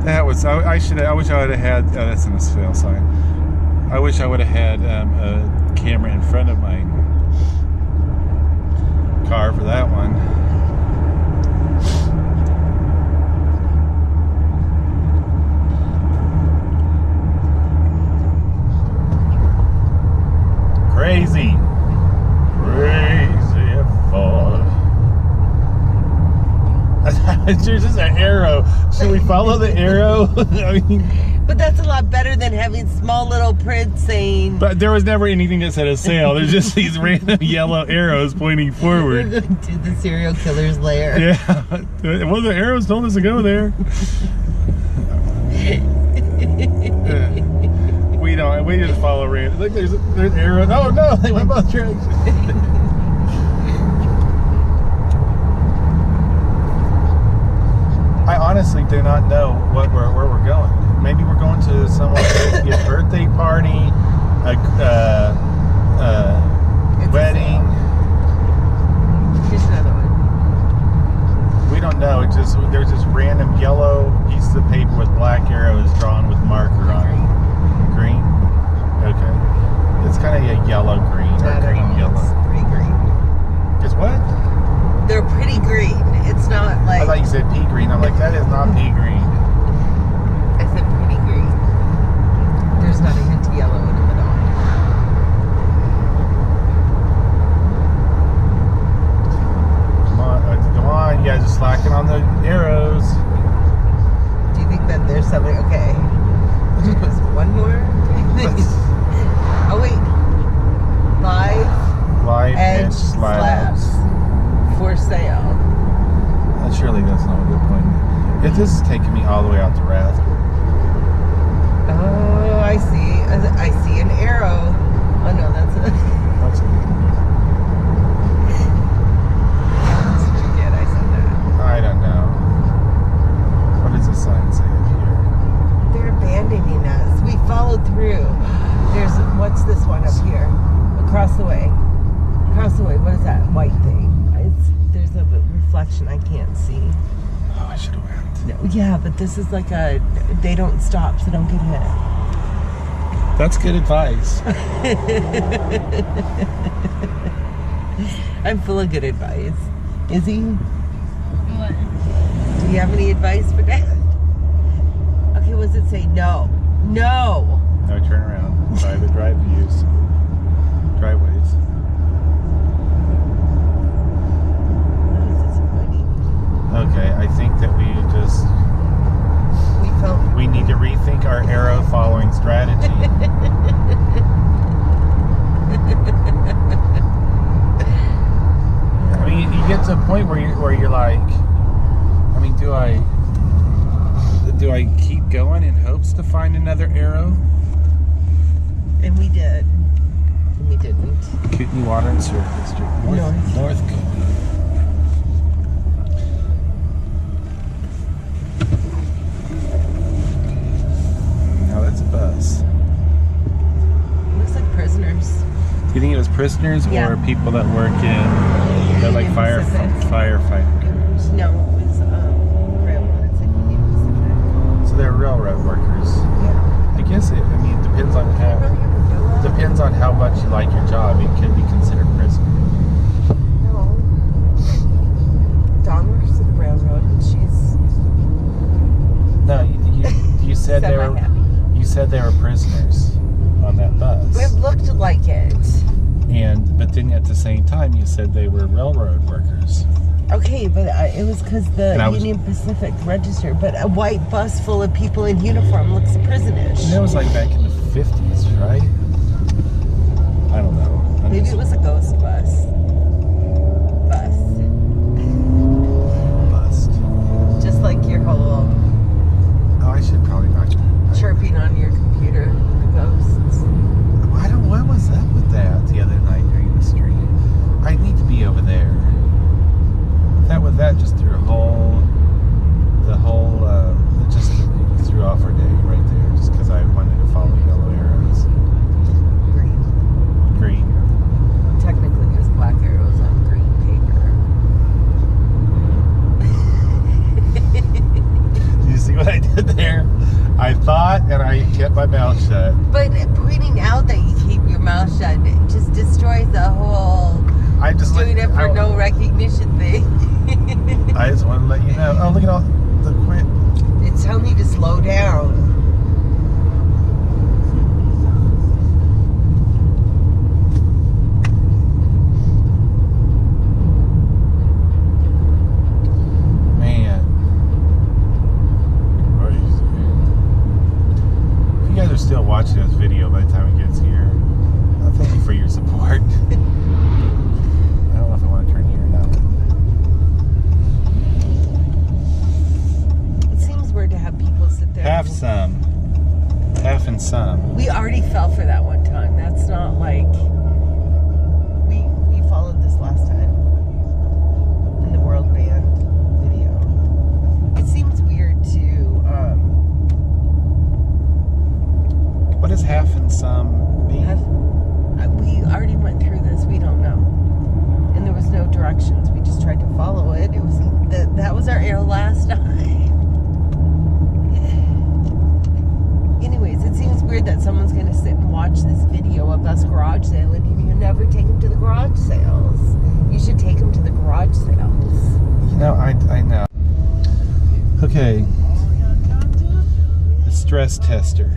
That was, I wish I would have had, oh, that's in a sale sign. I wish I would have had a camera in front of my car for that one. Crazy. Crazy fall. It's just an arrow. Should we follow the arrow? I mean, But that's a lot better than having small little print saying. but there was never anything that said a sale. There's just these random yellow arrows pointing forward. We're going to the serial killer's lair. Yeah. Well, the arrows told us to go there. We don't. We just follow random. Look, there's arrows. Oh no, they went both directions. I honestly do not know where we're going. Maybe we're going to someone's 50th birthday party, a wedding. Here's another one. We don't know. It just there's this random yellow piece of paper with black arrows drawn with marker on it. Green. Okay. It's kind of a yellow green or green yellow. It's pretty green. It's what? They're pretty green. It's not like. I thought you said pea green. I'm like, that is not pea green. I said pretty green. There's not a hint of yellow in them at all. Come on, you guys are slacking on the arrows. Do you think that there's somebody? Okay. Just one more. Oh wait. Live Edge slabs. For sale. Surely that's not a good point. If this is taking me all the way out to Rath. Oh, I see. I see an arrow. Oh no, that's a. That's Forget I said that. I don't know. What does the sign say up here? They're abandoning us. We followed through. There's what's this one up here? Across the way. Across the way. What is that white thing? There's a reflection I can't see. Oh, I should have went. No, yeah, but this is like a. They don't stop, so don't get hit. That's good advice. I'm full of good advice. Is he? What? Do you have any advice for Dad? Okay, what does it say? No. No! No, turn around. Private driveways. Driveways. Okay, I think that we need to rethink our arrow following strategy. I mean, you get to a point where you're like, I mean, do I keep going in hopes to find another arrow? And we did. And we didn't. Kootenai Water and Sewer District. North Kootenai. Now that's a bus. Looks like prisoners. Do you think it was prisoners Yeah. or people that work in, they're like firefighter crews? No, it was railroad. It's like Union Pacific. So they're railroad workers. Yeah. I guess it depends on how much you like your job. It could be considered prison. No. Dawn works at the railroad and she's No, you said they were semi-happy. you said they were prisoners on that bus. It looked like it. But then at the same time you said they were railroad workers. Okay, but it was because the Union Pacific registered. But a white bus full of people in uniform looks prisonish. And that was like back in the 50s. bus, right? I don't know. Maybe it was a ghost bus. Bust. Just like your whole Oh, I should probably not. chirping on your computer, the ghosts. What was up with that the other night during the stream? I need to be over there. That just threw it just threw off our day right there, just because I wanted to follow yellow arrows. Green. Technically, it was black arrows on green paper. Do you see what I did there? I thought, and I kept my mouth shut. But pointing out that you keep your mouth shut, it just destroys the whole I just doing it for no recognition thing. I just want to let you know. Oh, look at all the quit. It's telling me to slow down. Man. If you guys are still watching this video by the time it gets here, well, thank you for your support. I don't know if I want to turn here or not. It seems weird to have people sit there. Half and some. We already fell for that one time. That's not like we followed this last time in the world band video. It seems weird to What does half and some mean? we already went through this. We don't know, and there was no directions. We just tried to follow it. It was that was our arrow last time. Anyways, it seems weird that someone's going to sit and watch this video of us garage sailing and you never take them to the garage sales. You should take them to the garage sales. You know, I know. Okay. The stress tester.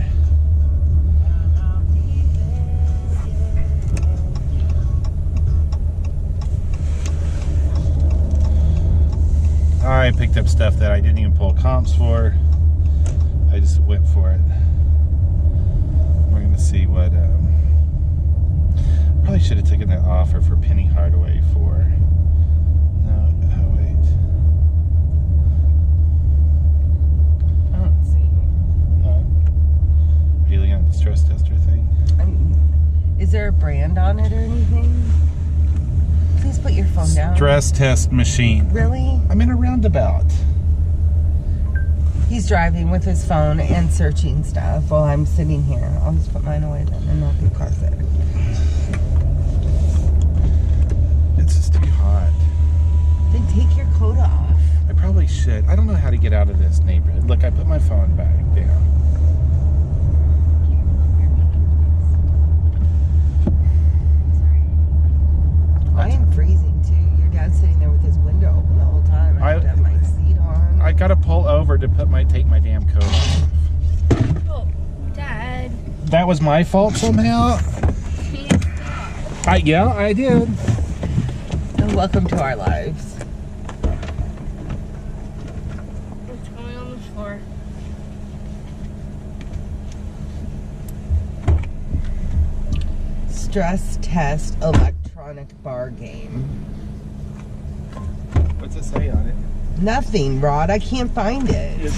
I picked up stuff that I didn't even pull comps for. I just went for it. We're going to see what... probably should have taken that offer for Penny Hardaway for... No, oh wait. I don't see. Are you looking at the stress tester thing? Is there a brand on it or anything? Please put your phone down. Stress test machine. Really? I'm in a roundabout. He's driving with his phone and searching stuff while I'm sitting here. I'll just put mine away then and not be caught there. It's just too hot. Then take your coat off. I probably should. I don't know how to get out of this neighborhood. Look, I put my phone back down. I am freezing too. Your dad's sitting there with his window open the whole time. I have to have my seat on. I gotta pull over to take my damn coat off. Oh, Dad. That was my fault somehow? Can't stop. Yeah, I did. And welcome to our lives. What's going on the floor? Stress test electronic bar game. What's it say on it? Nothing, Rod. I can't find it. It's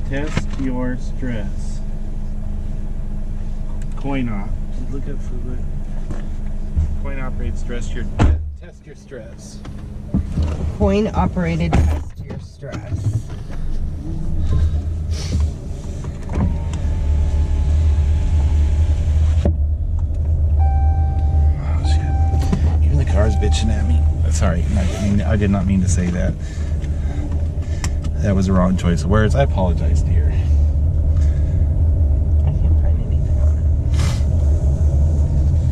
test your stress. Coin op. Just look up for the coin operated test your stress. Coin operated test your stress. Car's bitching at me. Sorry, I did not mean to say that. That was the wrong choice of words. I apologize, dear. I can't find anything on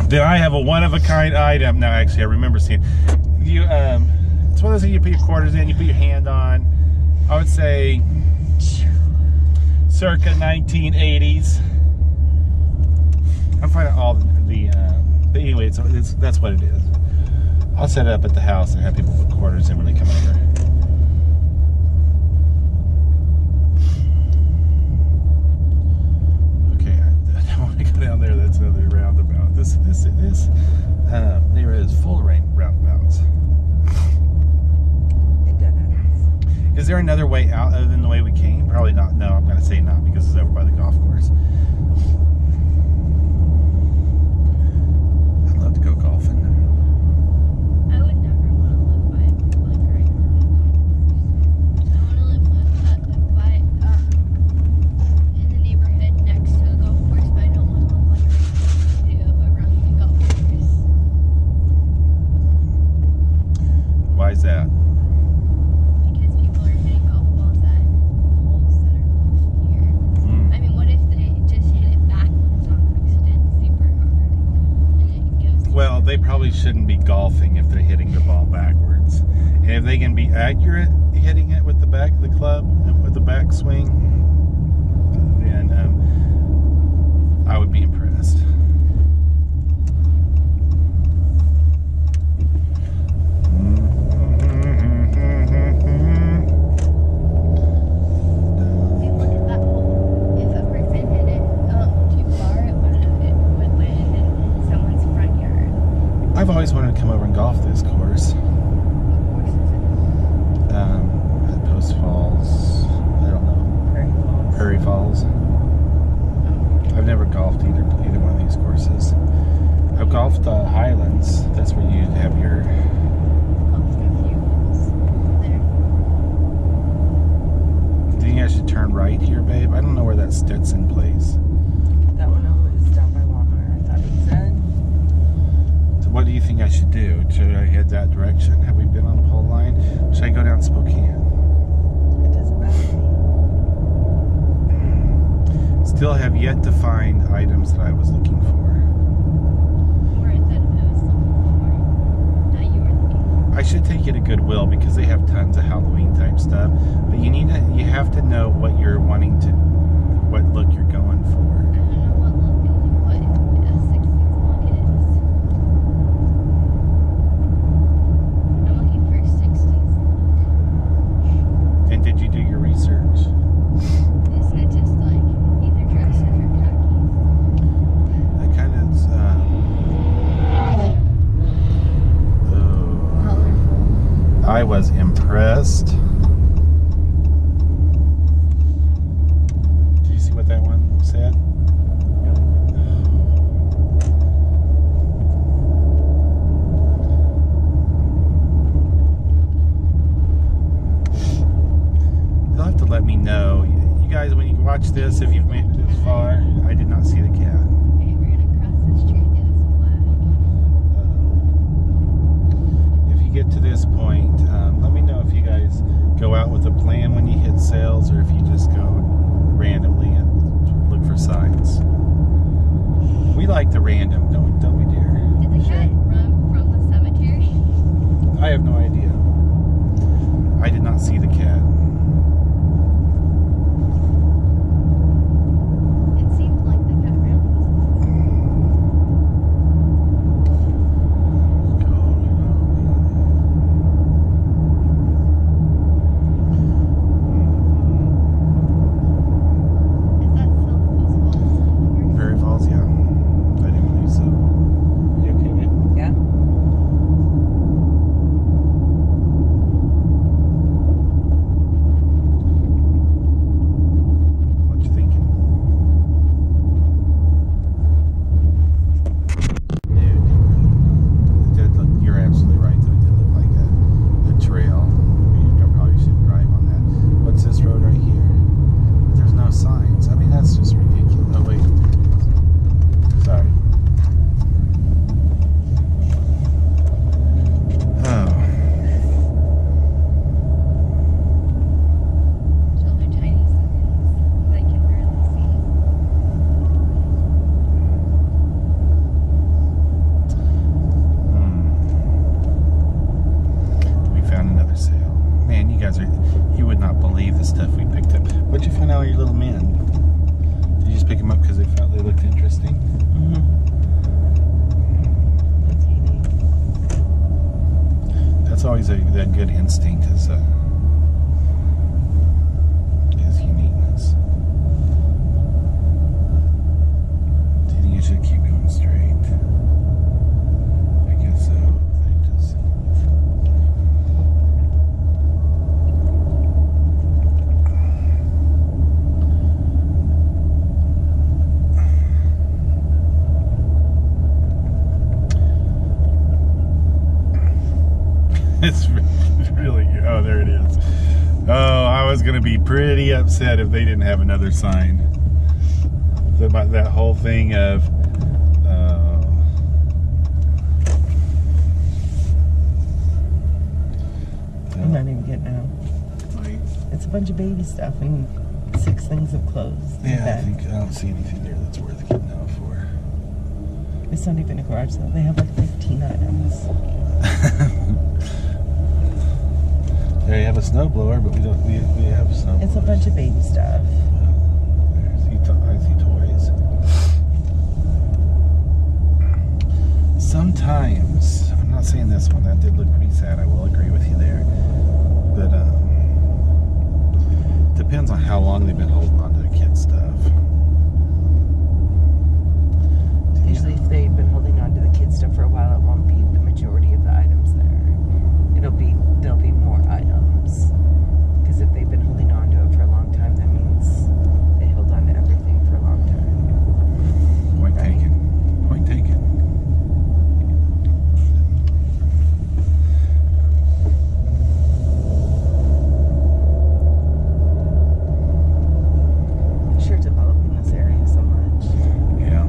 it. Did I have a one-of-a-kind item? No, actually, I remember seeing. You, it's one of those things you put your quarters in, you put your hand on. I would say circa 1980s. I'm finding all the but anyway, that's what it is. I'll set it up at the house and have people put quarters in when they come over. this neighborhood is full of roundabouts. It does. Is there another way out other than the way we came? Probably not. No, I'm going to say not because it's over by the golf course. I'd love to go golfing. I would never want to live by like right around. I want to live by in the neighborhood next to a golf course, but I don't want to live like around the golf course. Why is that? Because people are hitting golf balls at holes that are close here. I mean, what if they just hit it backwards on accident super hard and it goes? Well, they probably shouldn't be golfing if they're hitting the ball backwards. And if they can be accurate hitting it with the back of the club and with the backswing, then I would be impressed. See, look at that hole. If a person hit it too far, it would land in someone's front yard. I've always wanted to come over and golf this course. What course is it? At Post Falls, I don't know, Prairie Falls. I've never golfed either one of these courses. I've golfed Highlands. That's where you have your. Golfed a few holes there. Do you think I should turn right here, babe? I don't know where that Stetson place. That one was down by Walmart, I thought he said. So what do you think I should do? Should I head that direction? Have we been on Pole Line? Should I go down Spokane? It doesn't matter to me. Still have yet to find items that I was looking for. Or that I was looking for. That you were looking for. I should take you to Goodwill because they have tons of Halloween type stuff. But you have to know what you're wanting to, what look you're going for. I don't know what a 60s look is. I'm looking for a 60s look. And did you do your research? Isn't it just like either dresses or khakis? That kind of. Colorful. I was impressed. Did you see what that one said? You'll have to let me know. You guys, when you watch this, if you've made it this far, I did not see the cat. It ran across the street and it was black. If you get to this point, let me know if you guys go out with a plan when you hit sales or if you just go randomly and look for signs. We like the random, don't we, dear? Did the cat run from the cemetery? I have no idea. I did not see the cat. It seemed like the cat ran Is that still Post Falls? Prairie Falls, yeah. I didn't believe so. You okay, babe? Yeah. What you thinking? It did look, you're absolutely right, though. It did look like a trail. You probably shouldn't drive on that. What's this road right here? But there's no signs. I mean, that's just ridiculous. Oh, wait. Sorry. Oh. Still they're tiny seconds. They can barely see. We found another sale. Man, you would not believe the stuff we picked up. What'd you find out of your little men? Did you just pick them up because they felt they looked interesting? That's unique. That's always a good instinct is uniqueness. Do you think you should keep going straight? pretty upset if they didn't have another sign. So about that whole thing of I'm not even getting out. like, It's a bunch of baby stuff and 6 things have closed. yeah, I don't see anything there that's worth getting out for. It's not even a garage sale. They have like 15 items. They have a snowblower, but we have a snowblower. It's a bunch of baby stuff. I see toys. Sometimes, I'm not saying this one, that did look pretty sad, I will agree with you there. But depends on how long they've been holding on to the kids' stuff. Usually if they've been holding on to the kids' stuff for a while, it won't be the majority of the items there. There'll be more items. Because if they've been holding on to it for a long time, that means they held on to everything for a long time. Point Right. taken. Point taken. They're sure developing this area so much. Yeah.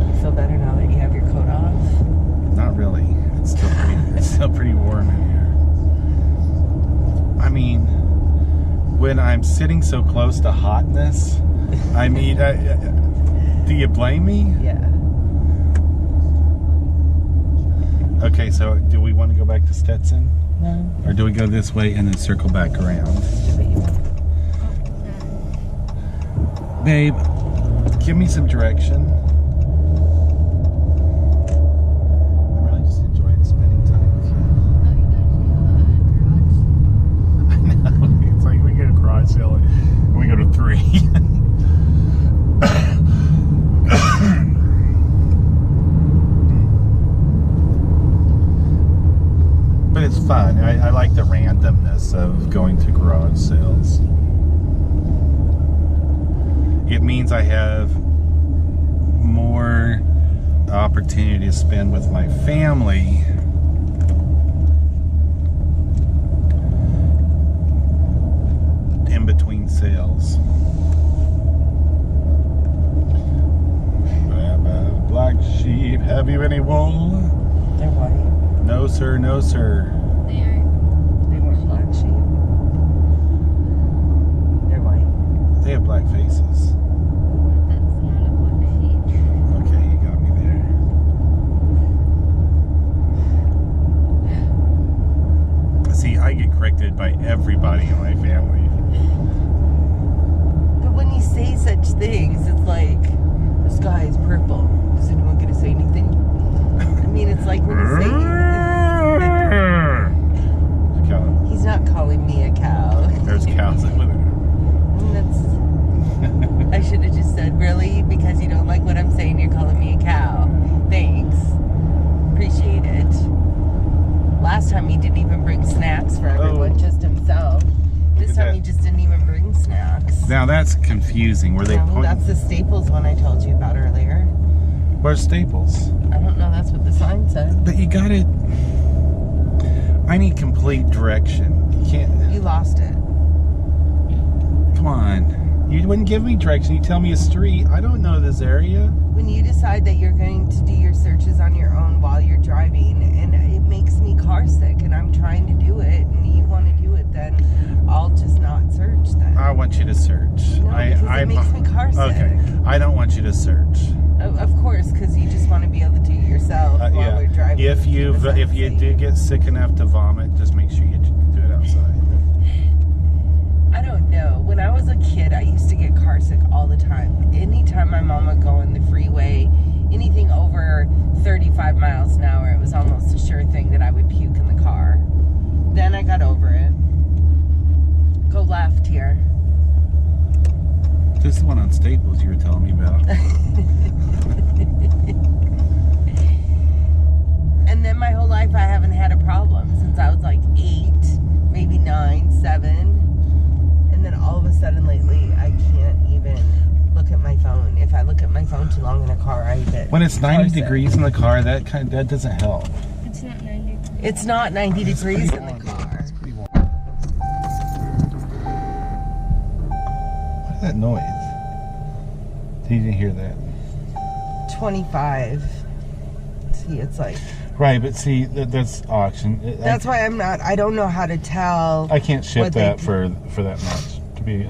You feel better now that you have your coat off? Not really. It's still pretty warm in here. I mean, when I'm sitting so close to hotness, I mean, do you blame me? Yeah. Okay, so do we want to go back to Stetson? No? Or do we go this way and then circle back around? Babe, give me some direction. I'm really just enjoying spending time with you. I know. It's like we go to garage sale and we go to 3. But it's fun. I like the randomness of going to garage sales. It means I have more opportunity to spend with my family. In between sales. Black sheep, have you any wool? They're white. No sir, no sir. They weren't black sheep. They're white. They have black faces. Okay, you got me there. See, I get corrected by everybody in my family. But when you say such things, it's like, the sky is purple. Is anyone going to say anything? I mean, it's like when you say... He's not calling me a cow. There's cows over there. I should have just said, really? Because you don't like what I'm saying, you're calling me a cow. Thanks. Appreciate it. Last time he didn't even bring snacks for everyone, just himself. This time he just didn't even bring snacks. Now that's confusing. Were they pointing? That's the Staples one I told you about earlier. Where's Staples? I don't know, that's what the sign said. But you got it. I need complete direction. You can't. You lost it. Come on. You wouldn't give me direction. You tell me a street. I don't know this area. When you decide that you're going to do your searches on your own while you're driving, and it makes me car sick, and I'm trying to do it, and you want to do it, then I'll just not search then. I want you to search. No, because it makes me car sick. Okay. I don't want you to search. Of course, because you just want to be able to do it yourself while we're driving. If you do get sick enough to vomit, just make sure you do it outside. I don't know. When I was a kid, I used to get car sick all the time. Anytime my mom would go on the freeway, anything over 35 miles an hour, it was almost a sure thing that I would puke in the car. Then I got over it. Go left here. This is the one on Staples you were telling me about. And then my whole life I haven't had a problem since I was like 8, maybe 9, 7. And then all of a sudden lately, I can't even look at my phone. If I look at my phone too long in a car, I get When it's 90 car sick. degrees in the car, that doesn't help. It's not 90 degrees. It's not 90 degrees in the car. It's pretty warm. What is that noise? You didn't hear that. 25. See, it's like... Right, but see, that's auction. That's why I don't know how to tell. I can't ship that for that much. To be,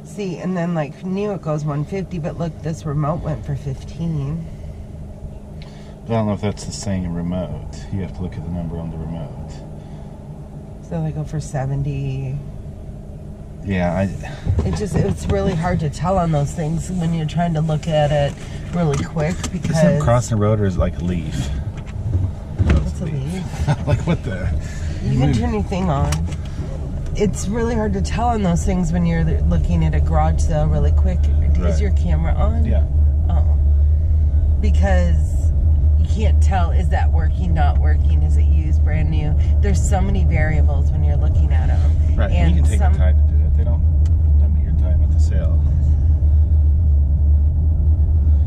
See, and then like new it goes 150, but look, this remote went for 15. I don't know if that's the same remote. You have to look at the number on the remote. So they go for 70. Yeah, It's really hard to tell on those things when you're trying to look at it really quick because... Is him crossing the road or is it like a leaf? What's a leaf? Like what the... You can turn your thing on. It's really hard to tell on those things when you're looking at a garage sale really quick. Right. Is your camera on? Yeah. Oh. Because you can't tell, is that working, not working, is it used, brand new? There's so many variables when you're looking at them. Right, and you can take the time to do that. They don't limit your time at the sale.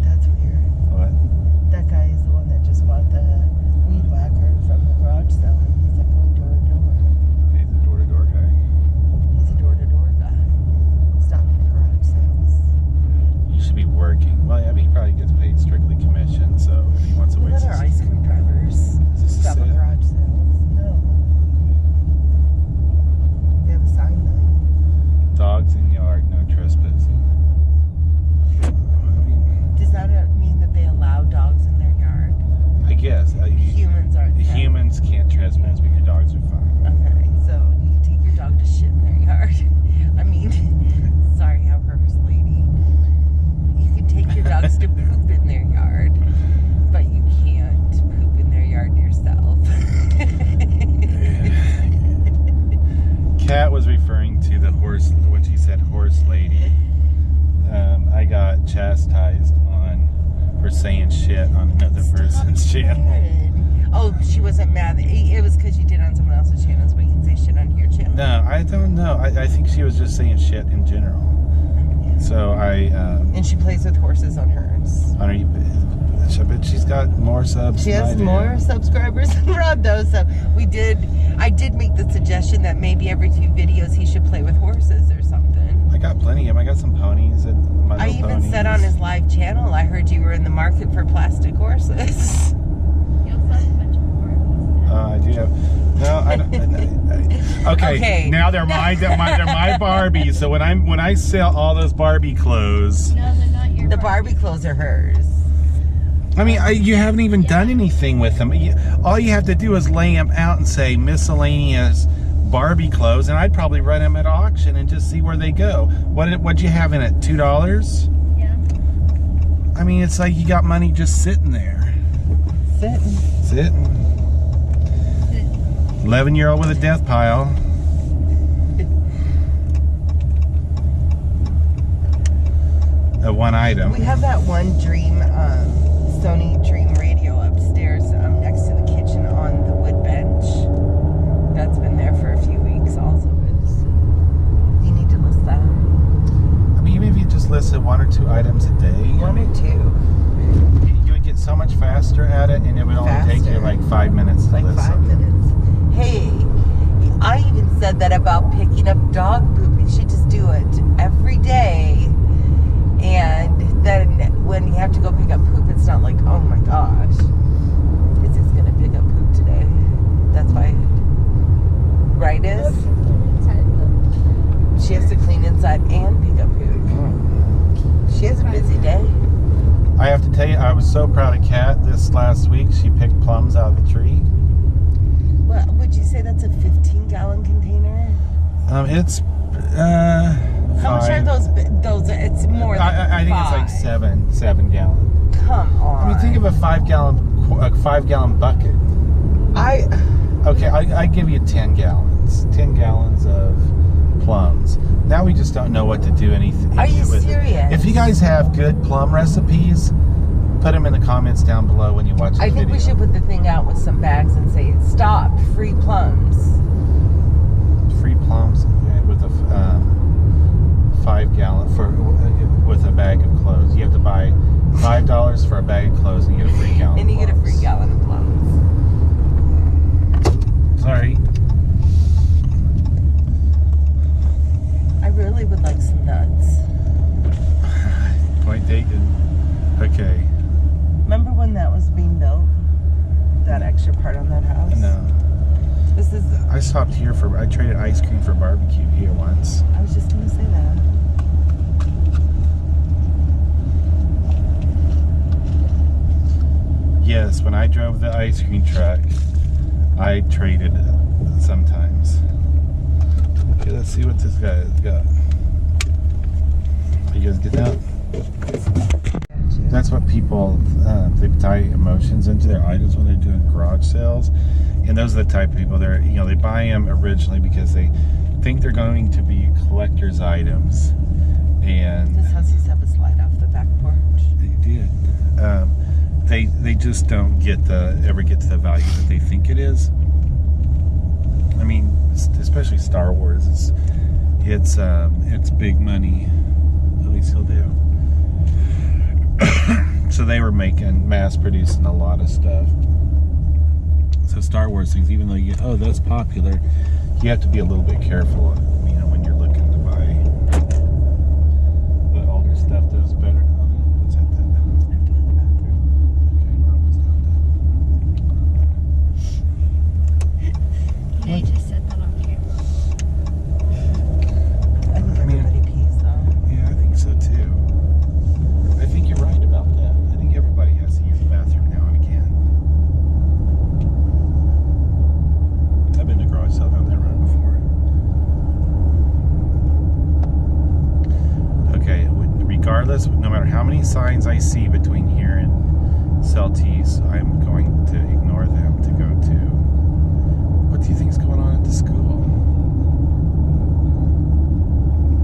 That's weird. What? That guy is the one that just bought the weed whacker from the garage sale. And he's like going door to door. He's a door-to-door guy. He's a door-to-door guy. Stopping at garage sales. You should be working. Well, yeah, but he probably gets paid strictly commission, so if he wants to What waste other ice cream drivers Is this a stop at sale? garage sales? No. They have a sign though. Dogs in yard, no trespassing. I mean, Does that mean that they allow dogs in their yard? I guess. Humans aren't. Humans can't trespass, but your dogs are fine. Okay, so you can take your dog to shit in their yard. I mean, sorry, how first lady. You can take your dogs to poop in their yard, but you can't poop in their yard yourself. Kat was referring to the horse when she said horse lady. I got chastised for saying shit on another person's channel. Oh, she wasn't mad. It was because you did on someone else's channel, but you can say shit on your channel. No, I don't know. I think she was just saying shit in general. So And she plays with horses on hers. I bet she's got more subs. She than I has do. more subscribers than Rod though, so I did make the suggestion that maybe every 2 videos he should play with horses or something. I got plenty of them. I got some ponies and my I little even ponies. said on his live channel, I heard you were in the market for plastic horses. You also have a bunch of horses. I do have. No, I don't. Okay, now they're my Barbies. So when I sell all those Barbie clothes, No, they're not your The Barbie clothes are hers. I mean, you haven't even done anything with them. All you have to do is lay them out and say miscellaneous Barbie clothes, and I'd probably run them at auction and just see where they go. What'd you have in it? $2? Yeah. I mean, it's like you got money just sitting there. Sitting. 11-year-old with a death pile. Of one item. We have that one Sony Dream radio upstairs next to the kitchen on the wood bench. That's been there for a few weeks also. You need to list that. I mean, even if you just listed 1 or 2 items a day, 1 or 2. you would get so much faster at it, and it would only take you Faster. like 5 minutes to Like list 5 something. minutes. Hey, I even said that about picking up dog poop. You should just do it every day. And then when you have to go pick up poop, it's not like, oh my gosh, is this going to pick up poop today? That's why. Right, Is? She has to clean inside and pick up poop. She has a busy day. I have to tell you, I was so proud of Kat this last week. She picked plums out of the tree. Well, would you say that's a 15-gallon container? It's How much are those? It's more than I think it's like 7 gallon. Come on. I mean, think of a 5 gallon bucket. Okay, I give you 10 gallons. 10 gallons of plums. Now we just don't know what to do anything. Are you with it. serious? If you guys have good plum recipes, put them in the comments down below when you watch the I video. think we should put the thing out with some bags and say, "Stop! Free plums." Free plums with a 5 gallon with a bag of clothes. You have to buy $5 for a bag of clothes, and you get a free gallon. And you get a free plums. gallon of plums. stopped here for. I traded ice cream for barbecue here once. I was just gonna say that. Yes, when I drove the ice cream truck, I traded sometimes. Okay, let's see what this guy has got. You guys get that? That's what people, they tie emotions into their items when they're doing garage sales. And those are the type of people that, you know, they buy them originally because they think they're going to be collector's items. And This house used to have a slide off the back porch. they did. They just don't ever get to the value that they think it is. I mean, especially Star Wars, it's big money. At least he'll do. So they were mass producing a lot of stuff. So Star Wars things, even though that's popular, you have to be a little bit careful, you know, when you're looking to buy the older stuff that's better. What's that? I have to go to the bathroom. Okay, we're almost done. They just said that on camera. I think everybody pees though. Yeah, I think so too. I think you're right about that. I think everybody has to use the bathroom now and again. I've been to garage sale down that road before. Okay, regardless, no matter how many signs I see between here and Celtice, I'm going to ignore them to go to. What do you think is going on at the school?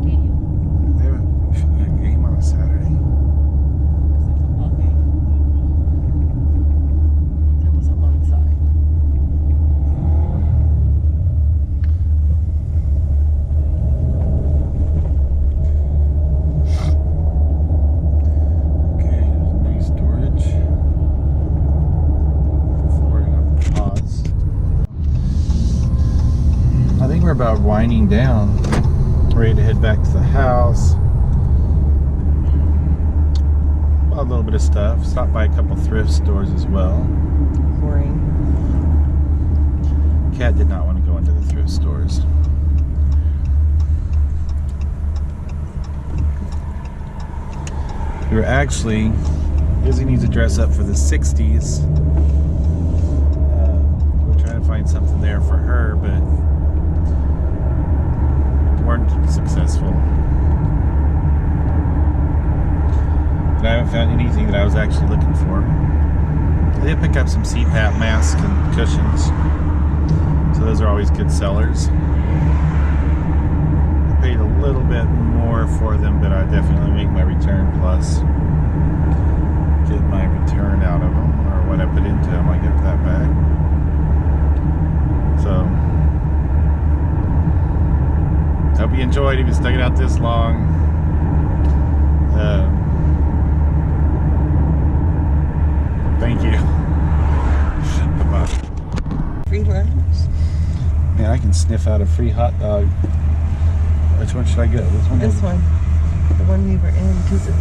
They have a game on a Saturday. Okay. There was a one side. Okay, there's nice storage. We're gonna pause. I think we're about winding down. Ready to head back to the house. Bought a little bit of stuff. Stopped by a couple thrift stores as well. Boring. Kat did not want to go into the thrift stores. We were actually, Izzy needs to dress up for the 60s. We're trying to find something there for her, but weren't successful. But I haven't found anything that I was actually looking for. I did pick up some CPAP masks and cushions. So those are always good sellers. I paid a little bit more for them, but I definitely make my return plus get my return out of them, or what I put into them, I get that back. So hope you enjoyed. If you stuck it out this long, thank you. Bye-bye. Free lunch? Man, I can sniff out a free hot dog. Which one should I get? This one? This one. The one we were in, because you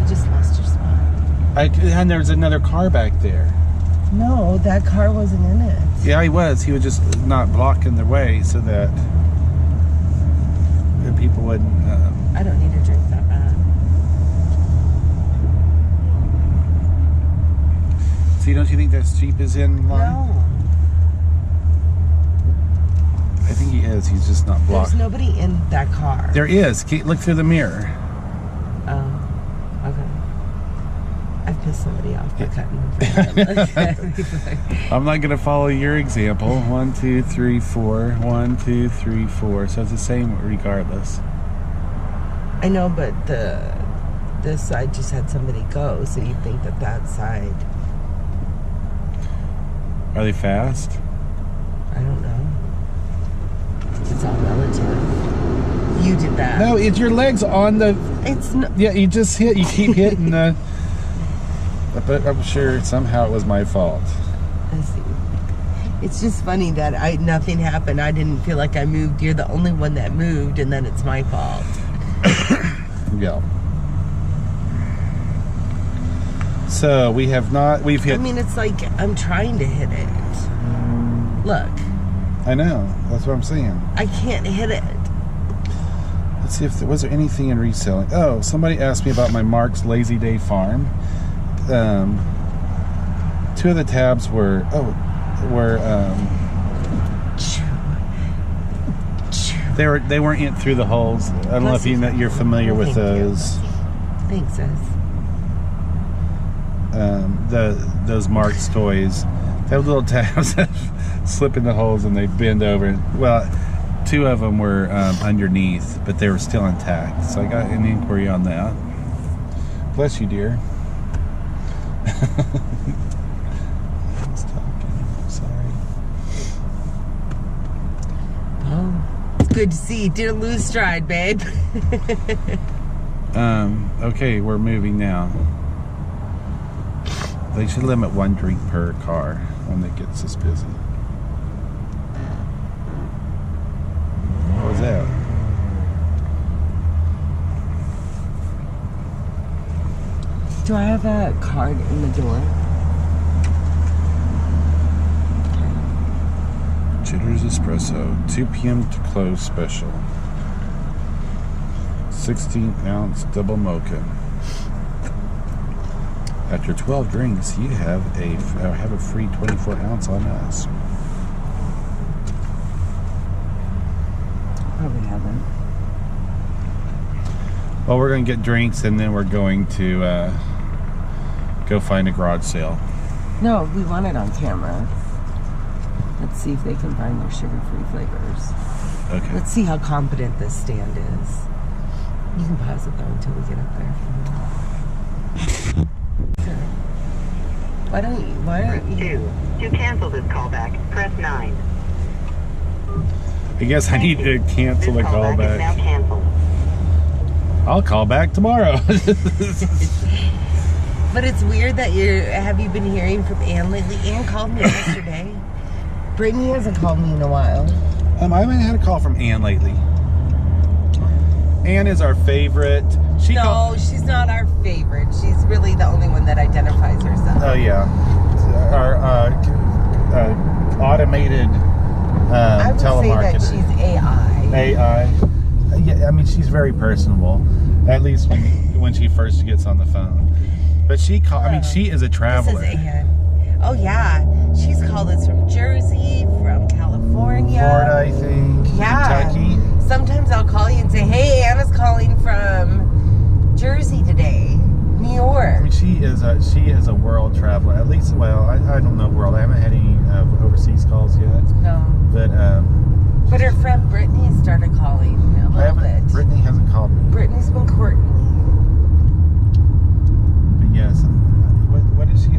just lost your spot. And there's another car back there. No, that car wasn't in it. Yeah, he was. He was just not blocking the way so that people wouldn't. I don't need a drink that bad. See, don't you think that Jeep is in line? No. I think he is. He's just not blocked. There's nobody in that car. There is. Look through the mirror. Oh, okay. I've pissed somebody off by cutting them. I'm not going to follow your example. 1, 2, 3, 4. 1, 2, 3, 4. So it's the same regardless. I know, but this side just had somebody go, so you think that side. Are they fast? I don't know. It's all relative. You did that. No, it's your legs on the. It's not. Yeah, you just hit. You keep hitting the. But I'm sure somehow it was my fault. I see. It's just funny that nothing happened. I didn't feel like I moved. You're the only one that moved, and then it's my fault. Yeah. So we've hit. I mean, it's like I'm trying to hit it. Look. I know. That's what I'm saying. I can't hit it. Let's see if was there anything in reselling. Oh, somebody asked me about my Mark's Lazy Day Farm. 2 of the tabs were they weren't in through the holes. I don't know if you're familiar with those. Thanks, sis. Those Mark's toys. They have little tabs that slip in the holes and they bend over. Well, 2 of them were underneath, but they were still intact. So I got an inquiry on that. Bless you, dear. I was talking. Sorry. Oh, it's good to see you. Didn't lose stride, babe. Okay, we're moving now. They should limit 1 drink per car when it gets this busy. What was that? Do I have a card in the door? Chitter's Espresso, 2 p.m. to close special. 16-ounce double mocha. After 12 drinks, you have a free 24-ounce on us. Probably haven't. Well, we're going to get drinks and then we're going to go find a garage sale. No, we want it on camera. Let's see if they can find their sugar-free flavors. Okay. Let's see how competent this stand is. You can pause it though until we get up there. Why don't you? To cancel this callback, press 9. I guess I need to cancel the This callback is now callback. canceled. I'll call back tomorrow. But it's weird that have you been hearing from Ann lately? Ann called me yesterday. Brittany hasn't called me in a while. I haven't had a call from Ann lately. Ann is our favorite. She's not our favorite. She's really the only one that identifies herself. Oh yeah, our automated I would say telemarketer. that she's AI. AI. Yeah, I mean she's very personable. At least when she first gets on the phone. But she is a traveler. This is Ann. Oh yeah, she's called us from Jersey, from California, Florida, I think. Yeah. Kentucky. Sometimes I'll call you and say, "Hey, Anna's calling from Jersey today, New York." I mean, she is a world traveler. At least, well, I don't know world. I haven't had any overseas calls yet. No. But her friend Brittany started calling a little bit. Brittany hasn't called me. Brittany's been courting me. But yes, what is she?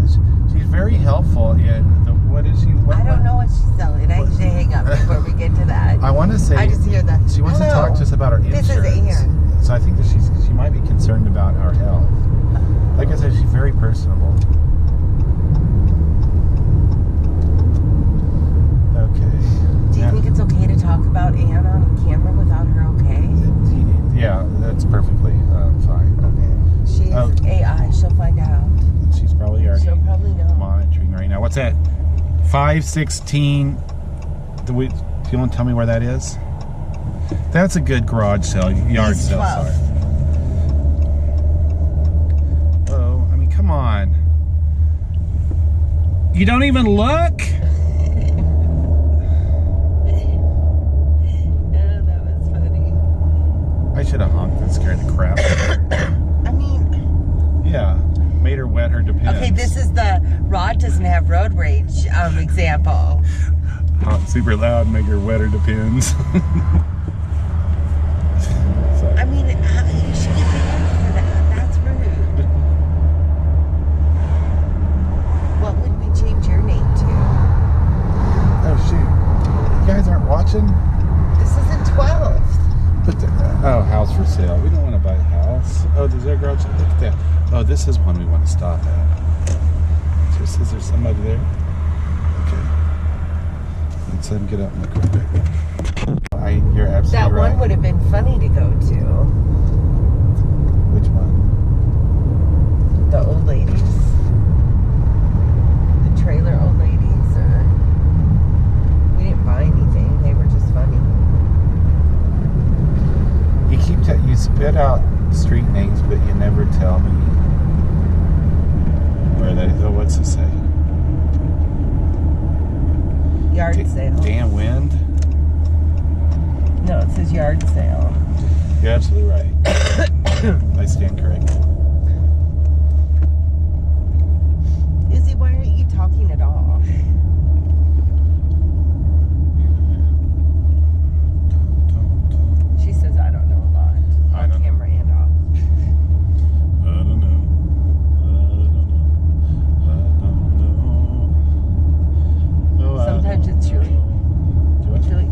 She's very helpful in what is she? I don't know what she's selling. I usually hang up before we get to that. I want to say. I just hear that. She wants to talk to us about our insurance. This is Ann. So I think that she might be concerned about our health. Like I said, she's very personable. Okay. Do you think it's okay to talk about Ann on camera without her okay? Yeah, that's perfectly fine. Okay. She's AI. She'll find out. She's probably already She'll probably know. monitoring right now. What's that? 516. Do you want to tell me where that is? That's a good garage sale, yard East sale. 12th. Sorry. Oh, I mean, come on. You don't even look? Oh, that was funny. I should have honked and scared the crap out of her. I mean, Yeah, made her wet her depends. okay, this is the Rod doesn't have road rage example. Honk super loud, make her wet her depends. Sorry. I mean, you should get banned for that. That's rude. What would we change your name to? Oh shoot, you guys aren't watching? This isn't 12th. House for sale. We don't want to buy a house. Oh, there's our garage. Look at that. Oh, this is one we want to stop at. Just is there somebody there? Okay. Let's let him get up and look real quick. You're absolutely That right. one would have been funny to go to. Which one? The old ladies. The trailer old ladies. We didn't buy anything. spit out street names, but you never tell me where they. Oh, what's it say? Yard sale. Damn wind. No, it says yard sale. You're absolutely right. I stand corrected. Izzy, why aren't you talking at all? She says, I don't know a lot. I don't know. Camera and off. I don't know. Oh, Sometimes it's really,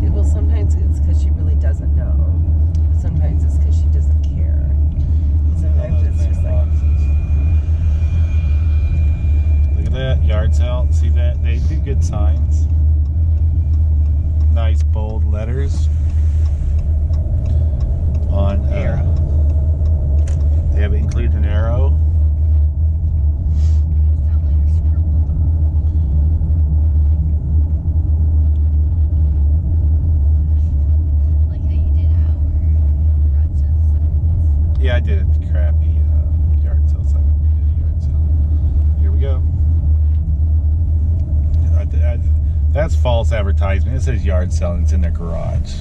well, sometimes it's because she really doesn't know. Sometimes it's because she doesn't care. Sometimes it's just like, look at that yard sale. See that? They do good signs. Nice bold letters on Arrow. They have included an arrow. It's not like a scribble. Like how you did our garage sale signs. Yeah, I did a crappy yard sale sign. We did a yard sale. Here we go. That's false advertisement. It says yard sale and it's in their garage.